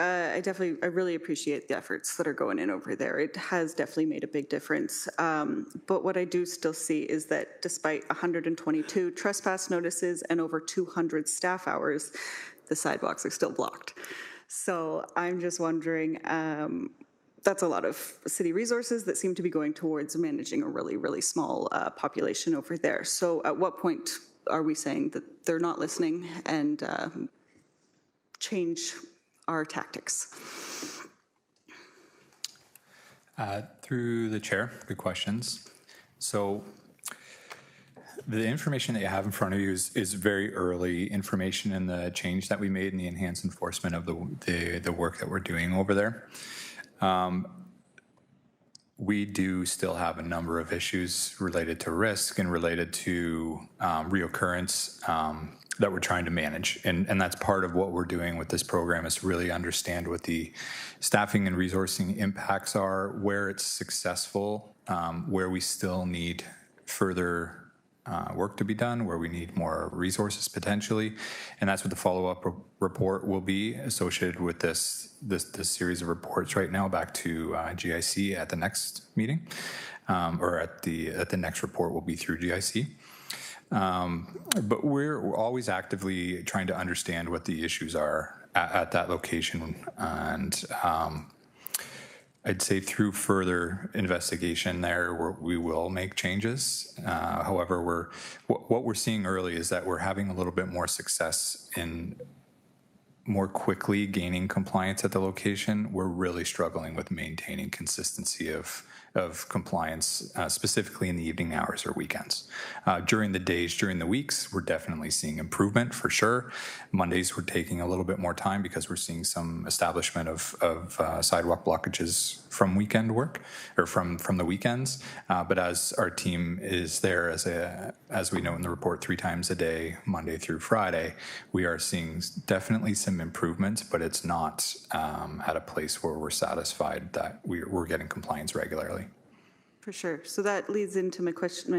I really appreciate the efforts that are going in over there. It has definitely made a big difference. But what I do still see is that despite 122 trespass notices and over 200 staff hours, the sidewalks are still blocked. So I'm just wondering, that's a lot of city resources that seem to be going towards managing a really, really small population over there. So at what point are we saying that they're not listening and change our tactics? Through the chair, good questions. So the information that you have in front of you is very early information in the change that we made in the enhanced enforcement of the work that we're doing over there. We do still have a number of issues related to risk and related to reoccurrence that we're trying to manage. And that's part of what we're doing with this program, is to really understand what the staffing and resourcing impacts are, where it's successful, where we still need further work to be done, where we need more resources potentially. And that's what the follow-up report will be associated with this series of reports right now back to GIC at the next meeting, or at the next report will be through GIC. But we're always actively trying to understand what the issues are at that location. And I'd say through further investigation there, we will make changes. However, what we're seeing early is that we're having a little bit more success in more quickly gaining compliance at the location. We're really struggling with maintaining consistency of compliance, specifically in the evening hours or weekends. During the days, during the weeks, we're definitely seeing improvement for sure. Mondays, we're taking a little bit more time because we're seeing some establishment of sidewalk blockages from weekend work, or from the weekends. But as our team is there, as we know in the report, 3 times a day, Monday through Friday, we are seeing definitely some improvements, but it's not at a place where we're satisfied that we're getting compliance regularly. For sure. So that leads into my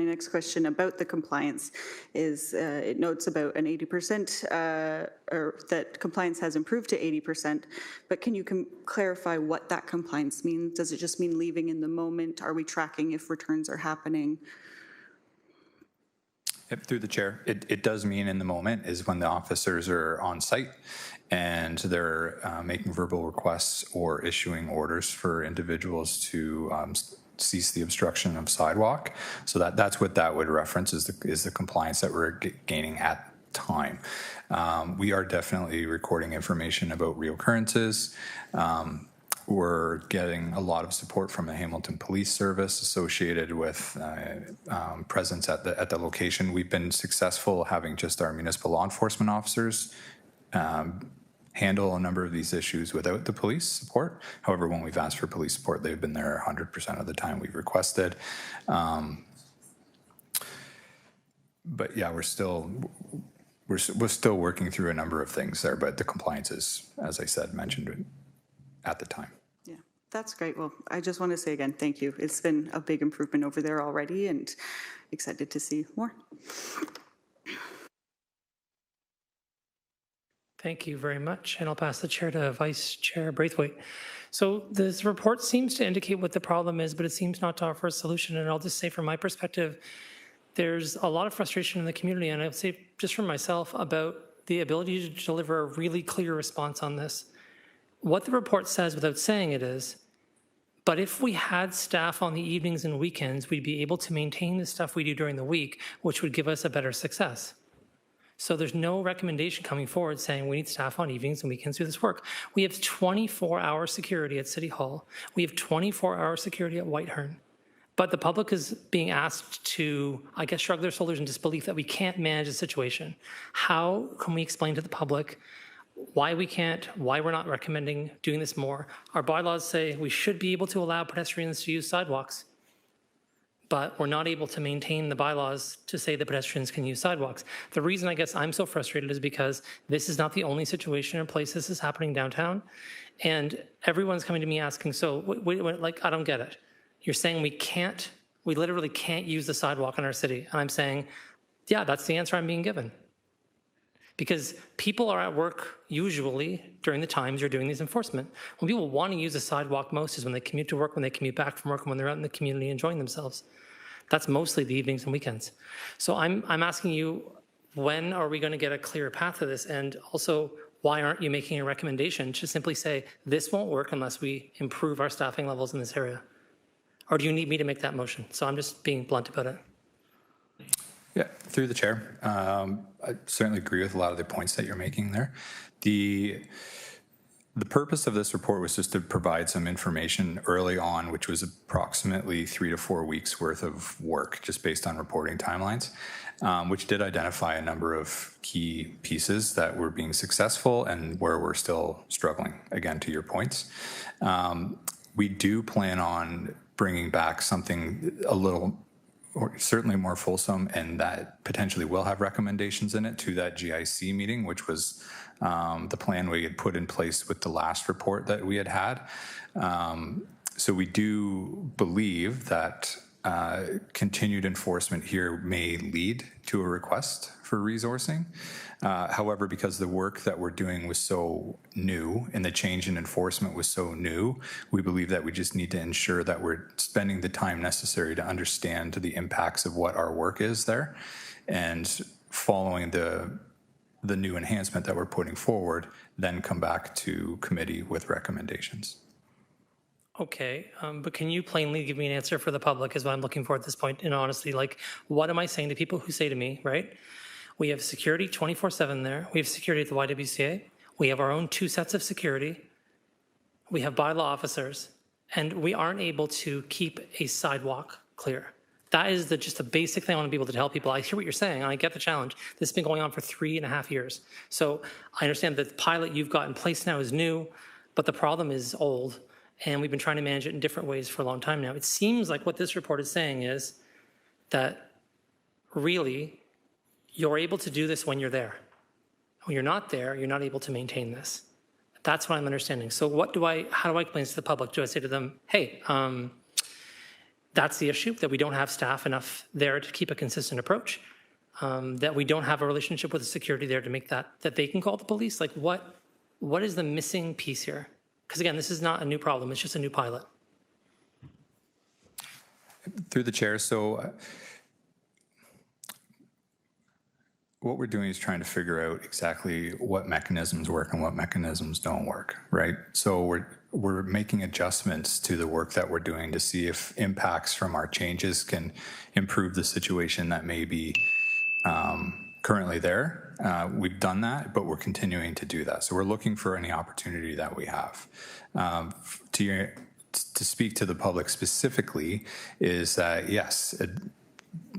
next question about the compliance. Is it notes about an 80%, or that compliance has improved to 80%, but can you clarify what that compliance means? Does it just mean leaving in the moment? Are we tracking if returns are happening? Through the chair, it does mean in the moment is when the officers are on site and they're making verbal requests or issuing orders for individuals to cease the obstruction of sidewalk. So that's what that would reference, is the compliance that we're gaining at time. We are definitely recording information about reoccurrences. We're getting a lot of support from the Hamilton Police Service associated with presence at the location. We've been successful having just our municipal law enforcement officers handle a number of these issues without the police support. However, when we've asked for police support, they've been there 100% of the time we've requested. But yeah, we're still working through a number of things there, but the compliance is, as I said, mentioned at the time. Yeah, that's great. Well, I just want to say again, thank you. It's been a big improvement over there already, and excited to see more. Thank you very much. And I'll pass the chair to Vice Chair Braithwaite. So this report seems to indicate what the problem is, but it seems not to offer a solution. And I'll just say from my perspective, there's a lot of frustration in the community, and I would say just for myself, about the ability to deliver a really clear response on this. What the report says without saying it is, but if we had staff on the evenings and weekends, we'd be able to maintain the stuff we do during the week, which would give us a better success. So there's no recommendation coming forward saying we need staff on evenings and weekends to do this work. We have 24-hour security at City Hall. We have 24-hour security at Whitehorn. But the public is being asked to, I guess, shrug their shoulders in disbelief that we can't manage the situation. How can we explain to the public why we can't, why we're not recommending doing this more? Our bylaws say we should be able to allow pedestrians to use sidewalks, but we're not able to maintain the bylaws to say that pedestrians can use sidewalks. The reason I guess I'm so frustrated is because this is not the only situation or place this is happening downtown. And everyone's coming to me asking, so like, I don't get it. You're saying we literally can't use the sidewalk in our city. And I'm saying, yeah, that's the answer I'm being given. Because people are at work usually during the times you're doing these enforcement. When people want to use the sidewalk most is when they commute to work, when they commute back from work, and when they're out in the community enjoying themselves. That's mostly the evenings and weekends. So I'm asking you, when are we going to get a clear path to this? And also, why aren't you making a recommendation to simply say, this won't work unless we improve our staffing levels in this area? Or do you need me to make that motion? So I'm just being blunt about it. Yeah, through the chair. I certainly agree with a lot of the points that you're making there. The purpose of this report was just to provide some information early on, which was approximately 3 to 4 weeks worth of work, just based on reporting timelines, which did identify a number of key pieces that were being successful and where we're still struggling, again, to your points. We do plan on bringing back something a little, or certainly more fulsome, and that potentially will have recommendations in it to that GIC meeting, which was the plan we had put in place with the last report that we had. So we do believe that continued enforcement here may lead to a request for resourcing. However, because the work that we're doing was so new and the change in enforcement was so new, we believe that we just need to ensure that we're spending the time necessary to understand the impacts of what our work is there. And following the new enhancement that we're putting forward, then come back to committee with recommendations. Okay, but can you plainly give me an answer for the public is what I'm looking for at this point? And honestly, like, what am I saying to people who say to me, right? We have security 24/7 there. We have security at the YWCA. We have our own 2 sets of security. We have bylaw officers, and we aren't able to keep a sidewalk clear. That is just a basic thing I want to be able to tell people. I hear what you're saying, and I get the challenge. This has been going on for 3.5 years. So I understand that the pilot you've got in place now is new, but the problem is old, and we've been trying to manage it in different ways for a long time now. It seems like what this report is saying is that really you're able to do this when you're there. When you're not there, you're not able to maintain this. That's what I'm understanding. So how do I explain this to the public? Do I say to them, hey, that's the issue, that we don't have staff enough there to keep a consistent approach, that we don't have a relationship with the security there to make that they can call the police? Like, what is the missing piece here? Because again, this is not a new problem, it's just a new pilot. Through the chair, so what we're doing is trying to figure out exactly what mechanisms work and what mechanisms don't work, right? So we're making adjustments to the work that we're doing to see if impacts from our changes can improve the situation that may be currently there. We've done that, but we're continuing to do that. So we're looking for any opportunity that we have. To speak to the public specifically is that, yes,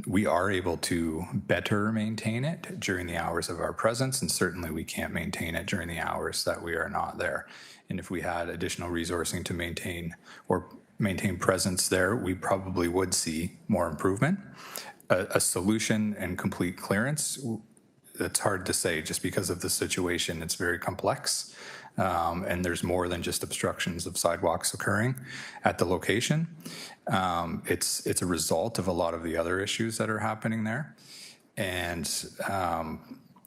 we are able to better maintain it during the hours of our presence, and certainly we can't maintain it during the hours that we are not there. And if we had additional resourcing to maintain presence there, we probably would see more improvement. A solution and complete clearance, it's hard to say just because of the situation. It's very complex. And there's more than just obstructions of sidewalks occurring at the location. It's a result of a lot of the other issues that are happening there. And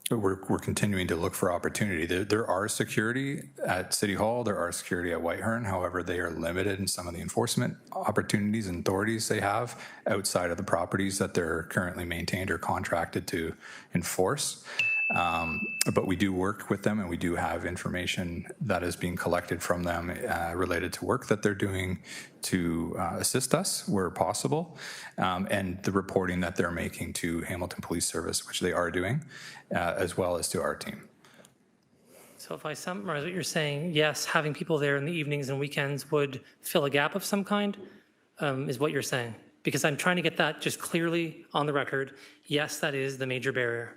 we're continuing to look for opportunity. There are security at City Hall, there are security at Whitehorn. However, they are limited in some of the enforcement opportunities and authorities they have outside of the properties that they're currently maintained or contracted to enforce. But we do work with them, and we do have information that is being collected from them related to work that they're doing to assist us where possible, and the reporting that they're making to Hamilton Police Service, which they are doing, as well as to our team. So if I summarize what you're saying, yes, having people there in the evenings and weekends would fill a gap of some kind, is what you're saying. Because I'm trying to get that just clearly on the record. Yes, that is the major barrier.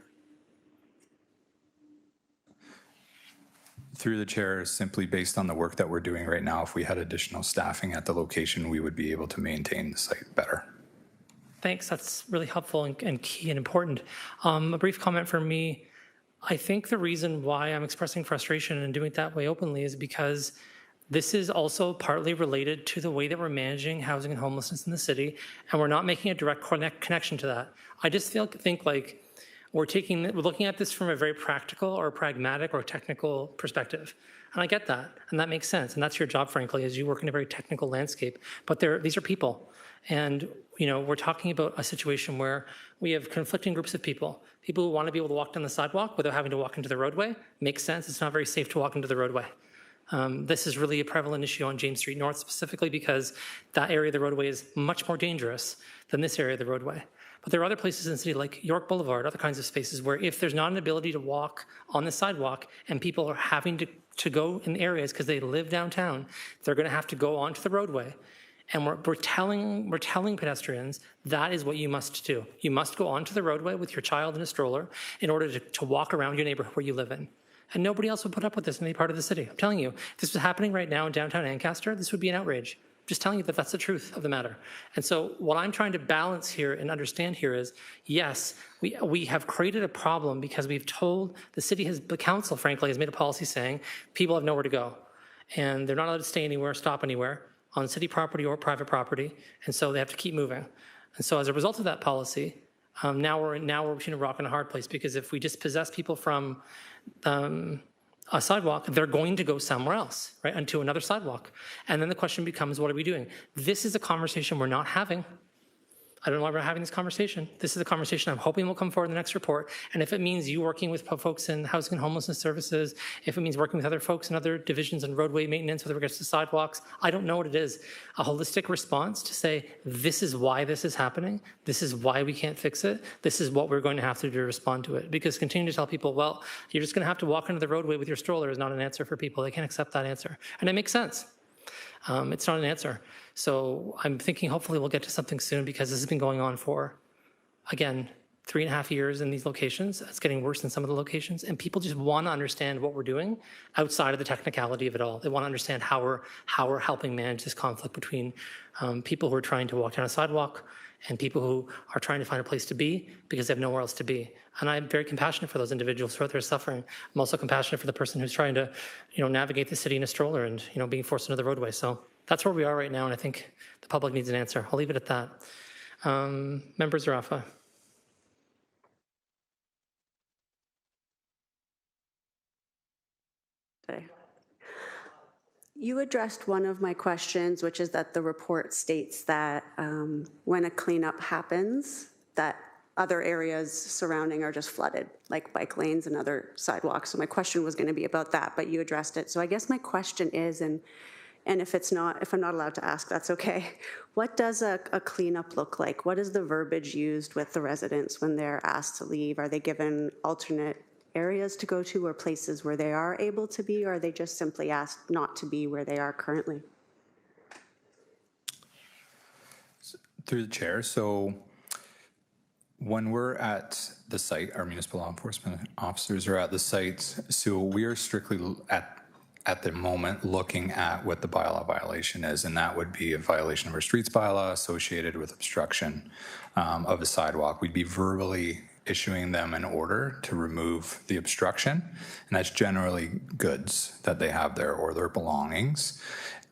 Through the chair, simply based on the work that we're doing right now, if we had additional staffing at the location, we would be able to maintain the site better. Thanks, that's really helpful and key and important. A brief comment from me. I think the reason why I'm expressing frustration and doing it that way openly is because this is also partly related to the way that we're managing housing and homelessness in the city, and we're not making a direct connection to that. I just think like we're looking at this from a very practical or pragmatic or technical perspective. And I get that, and that makes sense. And that's your job, frankly, as you work in a very technical landscape. But these are people. And, we're talking about a situation where we have conflicting groups of people. People who want to be able to walk down the sidewalk without having to walk into the roadway. Makes sense. It's not very safe to walk into the roadway. This is really a prevalent issue on James Street North, specifically because that area of the roadway is much more dangerous than this area of the roadway. But there are other places in the city like York Boulevard, other kinds of spaces where if there's not an ability to walk on the sidewalk and people are having to go in areas because they live downtown, they're going to have to go onto the roadway. And we're telling pedestrians that is what you must do. You must go onto the roadway with your child in a stroller in order to walk around your neighborhood where you live in. And nobody else would put up with this in any part of the city. I'm telling you, if this was happening right now in downtown Ancaster, this would be an outrage. I'm just telling you that that's the truth of the matter. And so what I'm trying to balance here and understand here is, yes, we have created a problem because we've told the council, frankly, has made a policy saying people have nowhere to go. And they're not allowed to stay anywhere, stop anywhere, on city property or private property, and so they have to keep moving. And so as a result of that policy, now we're between a rock and a hard place, because if we dispossess people from a sidewalk, they're going to go somewhere else, right, onto another sidewalk. And then the question becomes, what are we doing? This is a conversation we're not having. I don't know why we're having this conversation. This is a conversation I'm hoping will come forward in the next report. And if it means you working with folks in housing and homelessness services, if it means working with other folks in other divisions and roadway maintenance with regards to sidewalks, I don't know what it is. A holistic response to say, this is why this is happening. This is why we can't fix it. This is what we're going to have to do to respond to it. Because continue to tell people, well, you're just going to have to walk into the roadway with your stroller is not an answer for people. They can't accept that answer. And it makes sense. It's not an answer. So I'm thinking hopefully we'll get to something soon, because this has been going on for, again, 3.5 years in these locations. It's getting worse in some of the locations. And people just want to understand what we're doing outside of the technicality of it all. They want to understand how we're helping manage this conflict between people who are trying to walk down a sidewalk and people who are trying to find a place to be because they have nowhere else to be. And I'm very compassionate for those individuals who are out there suffering. I'm also compassionate for the person who's trying to, navigate the city in a stroller and, being forced into the roadway. So that's where we are right now, and I think the public needs an answer. I'll leave it at that. Member Zarafa. You addressed one of my questions, which is that the report states that when a cleanup happens, that other areas surrounding are just flooded, like bike lanes and other sidewalks. So my question was going to be about that, but you addressed it. So I guess my question is, and if I'm not allowed to ask, that's okay. What does a cleanup look like? What is the verbiage used with the residents when they're asked to leave? Are they given alternate areas to go to or places where they are able to be, or are they just simply asked not to be where they are currently? Through the chair, so when we're at the site, our municipal law enforcement officers are at the site, so we are strictly at the moment looking at what the bylaw violation is, and that would be a violation of our streets bylaw associated with obstruction of a sidewalk. We'd be verbally issuing them an order to remove the obstruction, and that's generally goods that they have there or their belongings,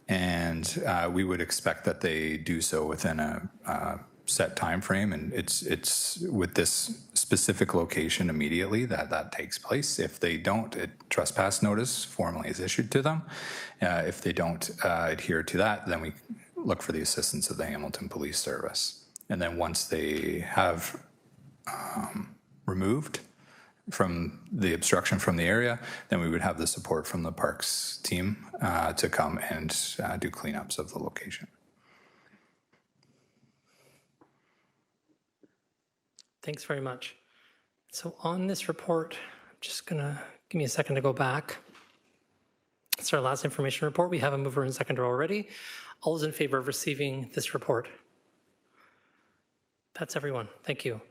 and we would expect that they do so within a set time frame, and it's with this specific location immediately that takes place. If they don't, a trespass notice formally is issued to them. If they don't adhere to that, then we look for the assistance of the Hamilton Police Service, and then once they have removed from the obstruction from the area, then we would have the support from the parks team to come and do cleanups of the location. Thanks very much. So on this report, I'm just gonna give me a second to go back. It's our last information report. We have a mover and seconder already. All those in favor of receiving this report? That's everyone. Thank you.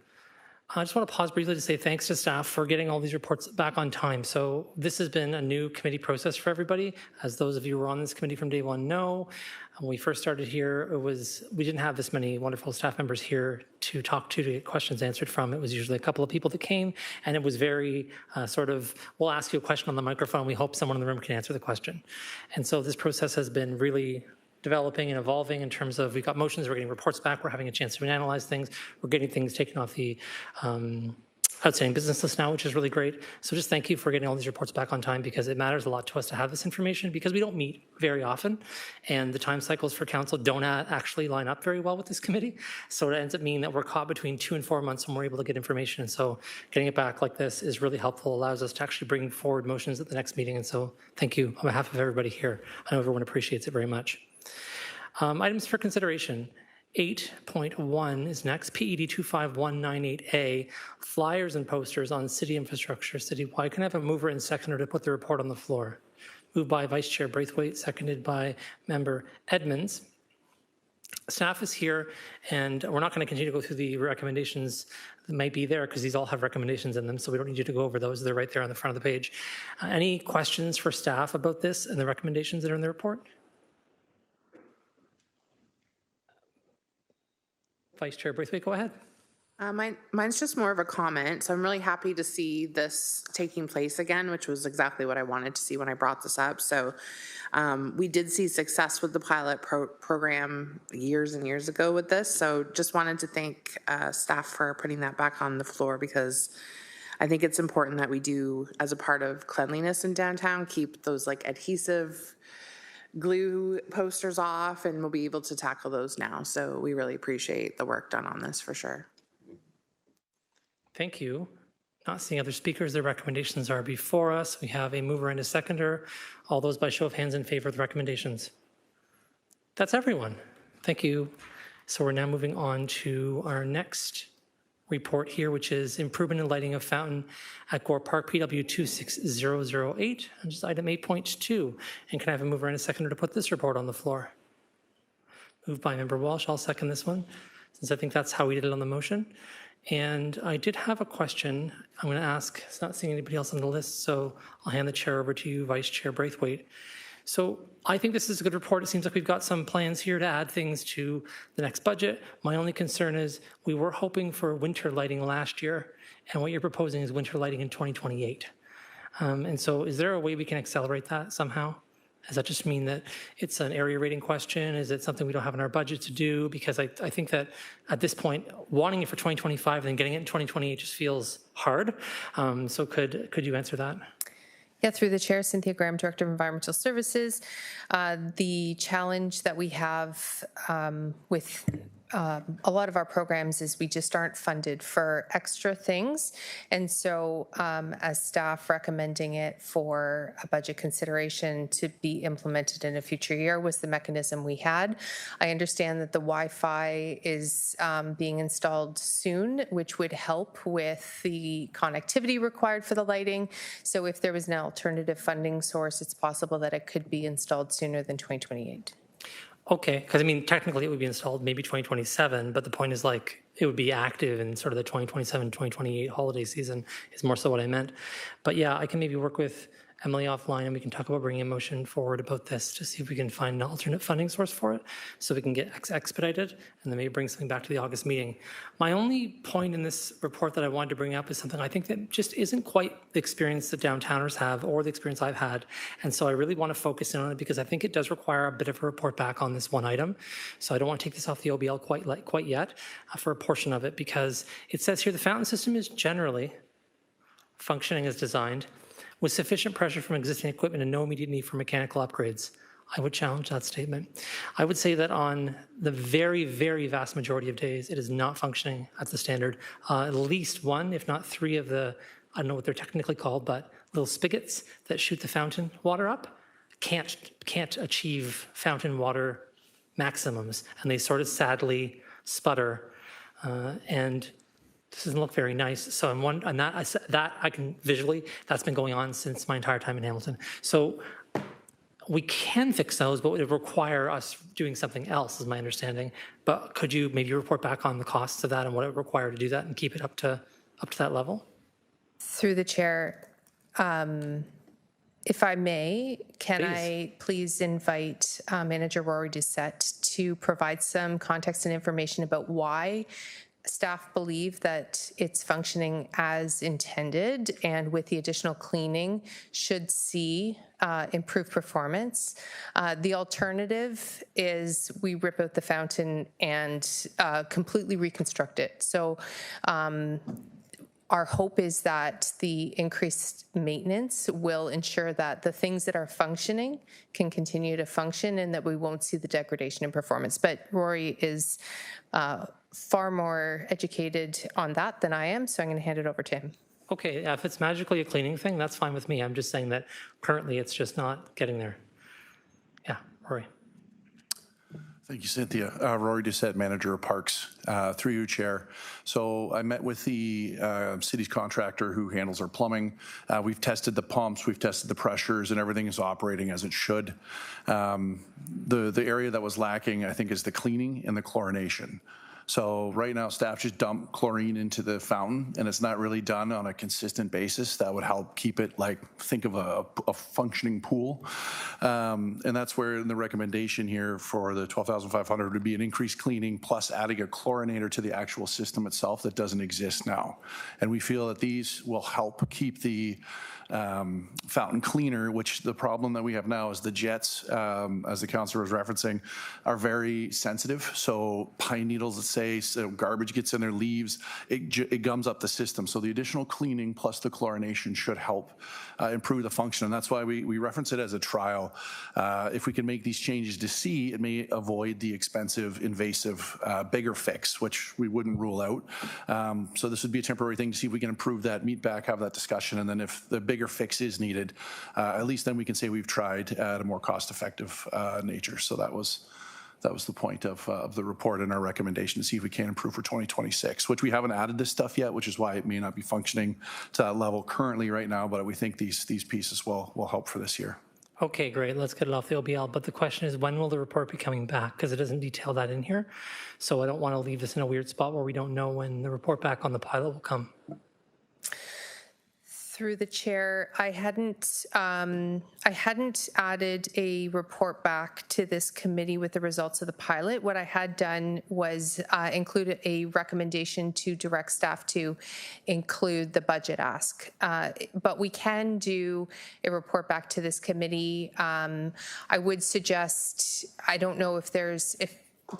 I just want to pause briefly to say thanks to staff for getting all these reports back on time. So this has been a new committee process for everybody. As those of you who were on this committee from day one know, when we first started here, we didn't have this many wonderful staff members here to talk to get questions answered from. It was usually a couple of people that came, and it was very we'll ask you a question on the microphone. We hope someone in the room can answer the question. And so this process has been really developing and evolving in terms of, we've got motions, we're getting reports back, we're having a chance to analyze things, we're getting things taken off the outstanding business list now, which is really great. So just thank you for getting all these reports back on time, because it matters a lot to us to have this information, because we don't meet very often, and the time cycles for council don't actually line up very well with this committee. So it ends up meaning that we're caught between 2 and 4 months when we're able to get information. And so getting it back like this is really helpful, allows us to actually bring forward motions at the next meeting. And so thank you on behalf of everybody here. I know everyone appreciates it very much. Items for consideration. 8.1 is next, PED 25198A, flyers and posters on city infrastructure citywide. Can I have a mover and seconder to put the report on the floor? Moved by Vice Chair Braithwaite, seconded by Member Edmonds. Staff is here, and we're not going to continue to go through the recommendations that might be there, because these all have recommendations in them, so we don't need you to go over those. They're right there on the front of the page. Any questions for staff about this and the recommendations that are in the report? Vice Chair Braithwaite, go ahead. Mine's just more of a comment. So I'm really happy to see this taking place again, which was exactly what I wanted to see when I brought this up. So we did see success with the pilot program years and years ago with this. So just wanted to thank staff for putting that back on the floor, because I think it's important that we do, as a part of cleanliness in downtown, keep those like adhesive glue posters off, and we'll be able to tackle those now. So we really appreciate the work done on this for sure. Thank you. Not seeing other speakers, the recommendations are before us. We have a mover and a seconder. All those by show of hands in favor of the recommendations. That's everyone. Thank you. So we're now moving on to our next report here, which is improvement in lighting of fountain at Gore Park, PW 26008, and just item 8.2. And can I have a mover and a seconder to put this report on the floor? Moved by Member Walsh. I'll second this one, since I think that's how we did it on the motion. And I did have a question I'm going to ask. It's not seeing anybody else on the list, so I'll hand the chair over to you, Vice Chair Braithwaite. So I think this is a good report. It seems like we've got some plans here to add things to the next budget. My only concern is we were hoping for winter lighting last year, and what you're proposing is winter lighting in 2028. And so is there a way we can accelerate that somehow? Does that just mean that it's an area rating question? Is it something we don't have in our budget to do? Because I think that at this point, wanting it for 2025 and then getting it in 2028 just feels hard. So could you answer that? Yeah, through the chair, Cynthia Graham, Director of Environmental Services. The challenge that we have with a lot of our programs is we just aren't funded for extra things. And so as staff, recommending it for a budget consideration to be implemented in a future year was the mechanism we had. I understand that the Wi-Fi is being installed soon, which would help with the connectivity required for the lighting. So if there was an alternative funding source, it's possible that it could be installed sooner than 2028. Okay, because I mean, technically it would be installed maybe 2027, but the point is like it would be active in sort of the 2027, 2028 holiday season is more so what I meant. But yeah, I can maybe work with Emily offline and we can talk about bringing a motion forward about this to see if we can find an alternate funding source for it so we can get expedited and then maybe bring something back to the August meeting. My only point in this report that I wanted to bring up is something I think that just isn't quite the experience that downtowners have or the experience I've had. And so I really want to focus in on it because I think it does require a bit of a report back on this one item. So I don't want to take this off the OBL quite yet for a portion of it, because it says here the fountain system is generally functioning as designed, with sufficient pressure from existing equipment and no immediate need for mechanical upgrades. I would challenge that statement. I would say that on the very, very vast majority of days, it is not functioning at the standard. At least one, if not three of the, I don't know what they're technically called, but little spigots that shoot the fountain water up can't achieve fountain water maximums, and they sort of sadly sputter. And this doesn't look very nice. So I'm one, and that I can visually, that's been going on since my entire time in Hamilton. So we can fix those, but it would require us doing something else, is my understanding. But could you maybe report back on the costs of that and what it would require to do that and keep it up to that level? Through the chair, if I may, can I please invite Manager Rory Doucette to provide some context and information about why staff believe that it's functioning as intended, and with the additional cleaning should see improved performance. The alternative is we rip out the fountain and completely reconstruct it. So our hope is that the increased maintenance will ensure that the things that are functioning can continue to function and that we won't see the degradation in performance. But Rory is far more educated on that than I am, so I'm going to hand it over to him. Okay, if it's magically a cleaning thing, that's fine with me. I'm just saying that currently it's just not getting there. Yeah, Rory. Thank you, Cynthia. Rory Doucette, Manager of Parks, through you, Chair. So I met with the city's contractor who handles our plumbing. We've tested the pumps, we've tested the pressures, and everything is operating as it should. The area that was lacking, I think, is the cleaning and the chlorination. So right now, staff just dump chlorine into the fountain, and it's not really done on a consistent basis. That would help keep it like, think of a functioning pool. And that's where in the recommendation here for the 12,500 would be an increased cleaning plus adding a chlorinator to the actual system itself that doesn't exist now. And we feel that these will help keep the fountain cleaner, which the problem that we have now is the jets, as the councillor was referencing, are very sensitive. So pine needles, let's say, so garbage gets in their leaves, it gums up the system. So the additional cleaning plus the chlorination should help improve the function. And that's why we reference it as a trial. If we can make these changes to C, it may avoid the expensive, invasive, bigger fix, which we wouldn't rule out. So this would be a temporary thing to see if we can improve that, meet back, have that discussion, and then if the bigger fix is needed, at least then we can say we've tried at a more cost-effective nature. So that was the point of the report and our recommendation to see if we can improve for 2026, which we haven't added this stuff yet, which is why it may not be functioning to that level currently right now, but we think these pieces will help for this year. Okay, great. Let's get it off the OBL. But the question is, when will the report be coming back? Because it doesn't detail that in here. So I don't want to leave this in a weird spot where we don't know when the report back on the pilot will come. Through the chair, I hadn't added a report back to this committee with the results of the pilot. What I had done was include a recommendation to direct staff to include the budget ask. But we can do a report back to this committee. I would suggest, I don't know if there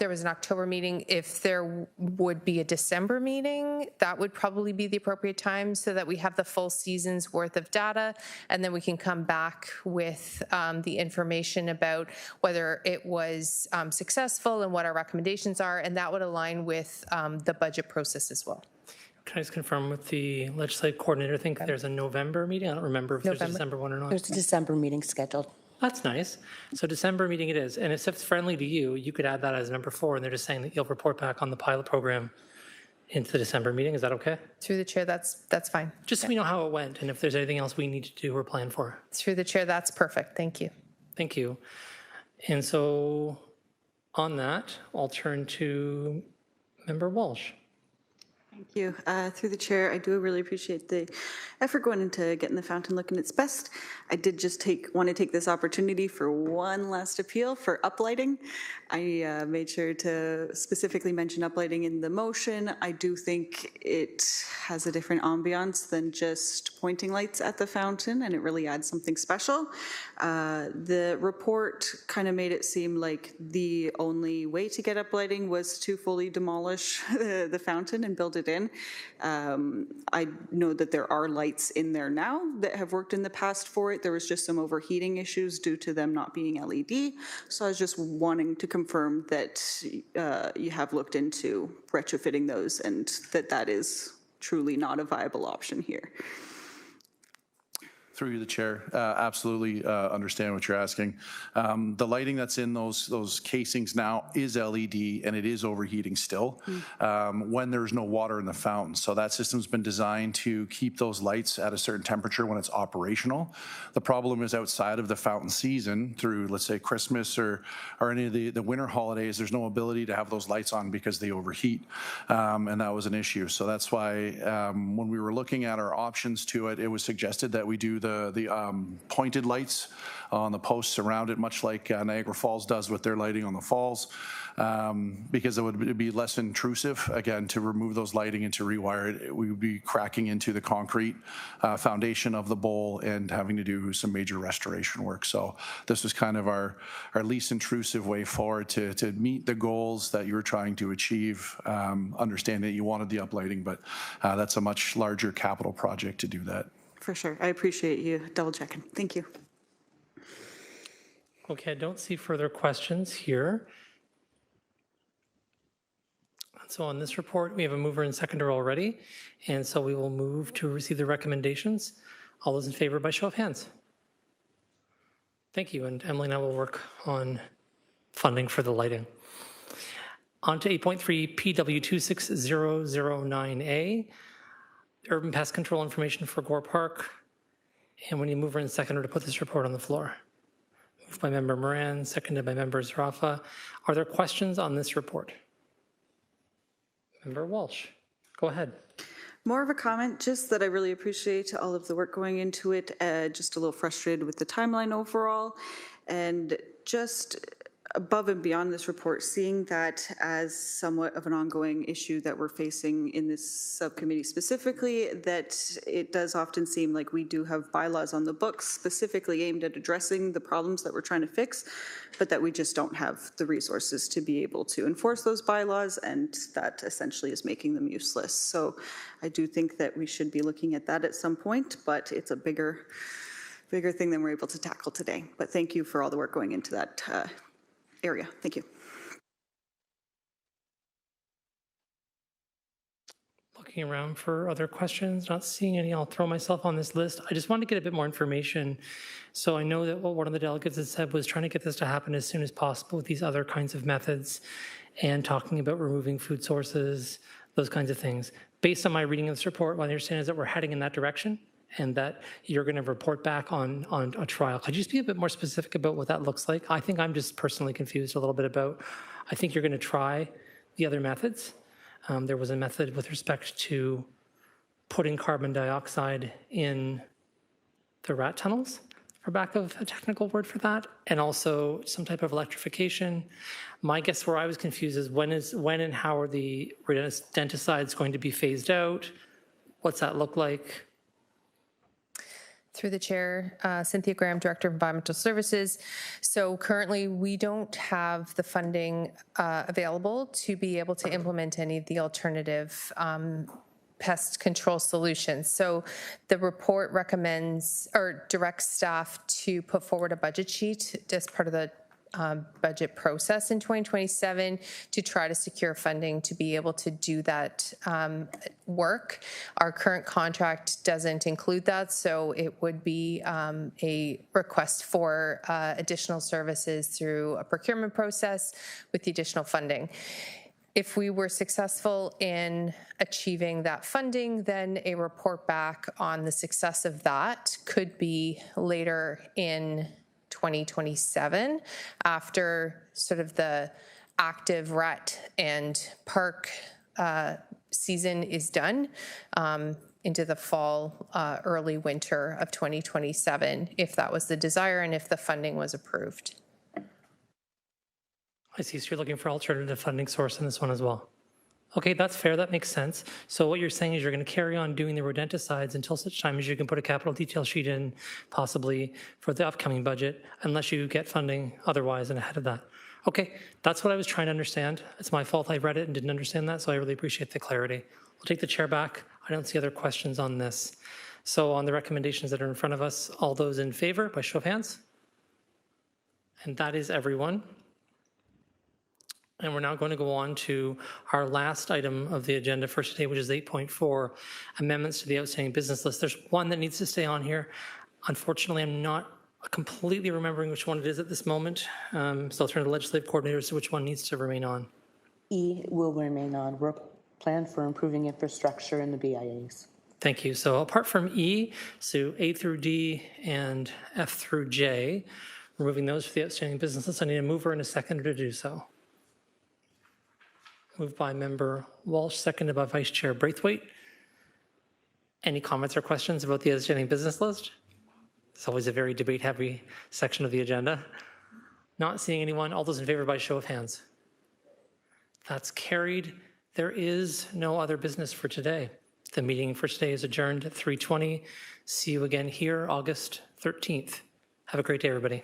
was an October meeting, if there would be a December meeting, that would probably be the appropriate time so that we have the full season's worth of data, and then we can come back with the information about whether it was successful and what our recommendations are, and that would align with the budget process as well. Can I just confirm with the legislative coordinator, I think there's a November meeting? I don't remember if there's a December one or not. There's a December meeting scheduled. That's nice. So December meeting it is. And if it's friendly to you, you could add that as number 4, and they're just saying that you'll report back on the pilot program into the December meeting. Is that okay? Through the chair, that's fine. Just so we know how it went and if there's anything else we need to do or plan for. Through the chair, that's perfect. Thank you. Thank you. And so on that, I'll turn to Member Walsh. Thank you. Through the chair, I do really appreciate the effort going into getting the fountain looking its best. I did just want to take this opportunity for one last appeal for uplighting. I made sure to specifically mention uplighting in the motion. I do think it has a different ambiance than just pointing lights at the fountain, and it really adds something special. The report kind of made it seem like the only way to get uplighting was to fully demolish the fountain and build it in. I know that there are lights in there now that have worked in the past for it. There was just some overheating issues due to them not being LED. So I was just wanting to confirm that you have looked into retrofitting those and that is truly not a viable option here. Through you, the chair, absolutely understand what you're asking. The lighting that's in those casings now is LED, and it is overheating still when there's no water in the fountain. So that system's been designed to keep those lights at a certain temperature when it's operational. The problem is outside of the fountain season, through let's say Christmas or any of the winter holidays, there's no ability to have those lights on because they overheat, and that was an issue. So that's why when we were looking at our options to it, it was suggested that we do the pointed lights on the posts around it, much like Niagara Falls does with their lighting on the falls, because it would be less intrusive, again, to remove those lighting and to rewire it. We would be cracking into the concrete foundation of the bowl and having to do some major restoration work. So this was kind of our least intrusive way forward to meet the goals that you were trying to achieve. Understand that you wanted the uplighting, but that's a much larger capital project to do that. For sure. I appreciate you double checking. Thank you. Okay, I don't see further questions here. So on this report, we have a mover and seconder already, and so we will move to receive the recommendations. All those in favor by show of hands. Thank you, and Emily and I will work on funding for the lighting. On to 8.3 PW26009A, urban pest control information for Gore Park. And we need a mover and seconder to put this report on the floor. Moved by Member Moran, seconded by Member Zarafa. Are there questions on this report? Member Walsh, go ahead. More of a comment, just that I really appreciate all of the work going into it. Just a little frustrated with the timeline overall. And just above and beyond this report, seeing that as somewhat of an ongoing issue that we're facing in this subcommittee specifically, that it does often seem like we do have bylaws on the books specifically aimed at addressing the problems that we're trying to fix, but that we just don't have the resources to be able to enforce those bylaws, and that essentially is making them useless. So I do think that we should be looking at that at some point, but it's a bigger thing than we're able to tackle today. But thank you for all the work going into that area. Thank you. Looking around for other questions, not seeing any. I'll throw myself on this list. I just wanted to get a bit more information. So I know that what one of the delegates had said was trying to get this to happen as soon as possible with these other kinds of methods and talking about removing food sources, those kinds of things. Based on my reading of this report, what I understand is that we're heading in that direction and that you're going to report back on a trial. Could you just be a bit more specific about what that looks like? I think I'm just personally confused a little bit about, I think you're going to try the other methods. There was a method with respect to putting carbon dioxide in the rat tunnels, for lack of a technical word for that, and also some type of electrification. My guess where I was confused is when and how are the rodenticides going to be phased out? What's that look like? Through the chair, Cynthia Graham, Director of Environmental Services. So currently we don't have the funding available to be able to implement any of the alternative pest control solutions. So the report recommends or directs staff to put forward a budget sheet as part of the budget process in 2027 to try to secure funding to be able to do that work. Our current contract doesn't include that, so it would be a request for additional services through a procurement process with the additional funding. If we were successful in achieving that funding, then a report back on the success of that could be later in 2027 after sort of the active rat and park season is done into the fall, early winter of 2027, if that was the desire and if the funding was approved. I see, so you're looking for alternative funding source in this one as well. Okay, that's fair, that makes sense. So what you're saying is you're going to carry on doing the rodenticides until such time as you can put a capital detail sheet in, possibly for the upcoming budget, unless you get funding otherwise and ahead of that. Okay, that's what I was trying to understand. It's my fault I read it and didn't understand that, so I really appreciate the clarity. We'll take the chair back. I don't see other questions on this. So on the recommendations that are in front of us, all those in favor by show of hands? And that is everyone. And we're now going to go on to our last item of the agenda for today, which is 8.4, amendments to the outstanding business list. There's one that needs to stay on here. Unfortunately, I'm not completely remembering which one it is at this moment. So I'll turn to the legislative coordinator as to which one needs to remain on. E will remain on. Work plan for improving infrastructure in the BIAs. Thank you. So apart from E, so A through D and F through J, removing those for the outstanding business list, I need a mover and a seconder to do so. Moved by Member Walsh, seconded by Vice Chair Braithwaite. Any comments or questions about the outstanding business list? It's always a very debate-heavy section of the agenda. Not seeing anyone. All those in favor by show of hands. That's carried. There is no other business for today. The meeting for today is adjourned at 3:20. See you again here August 13th. Have a great day, everybody.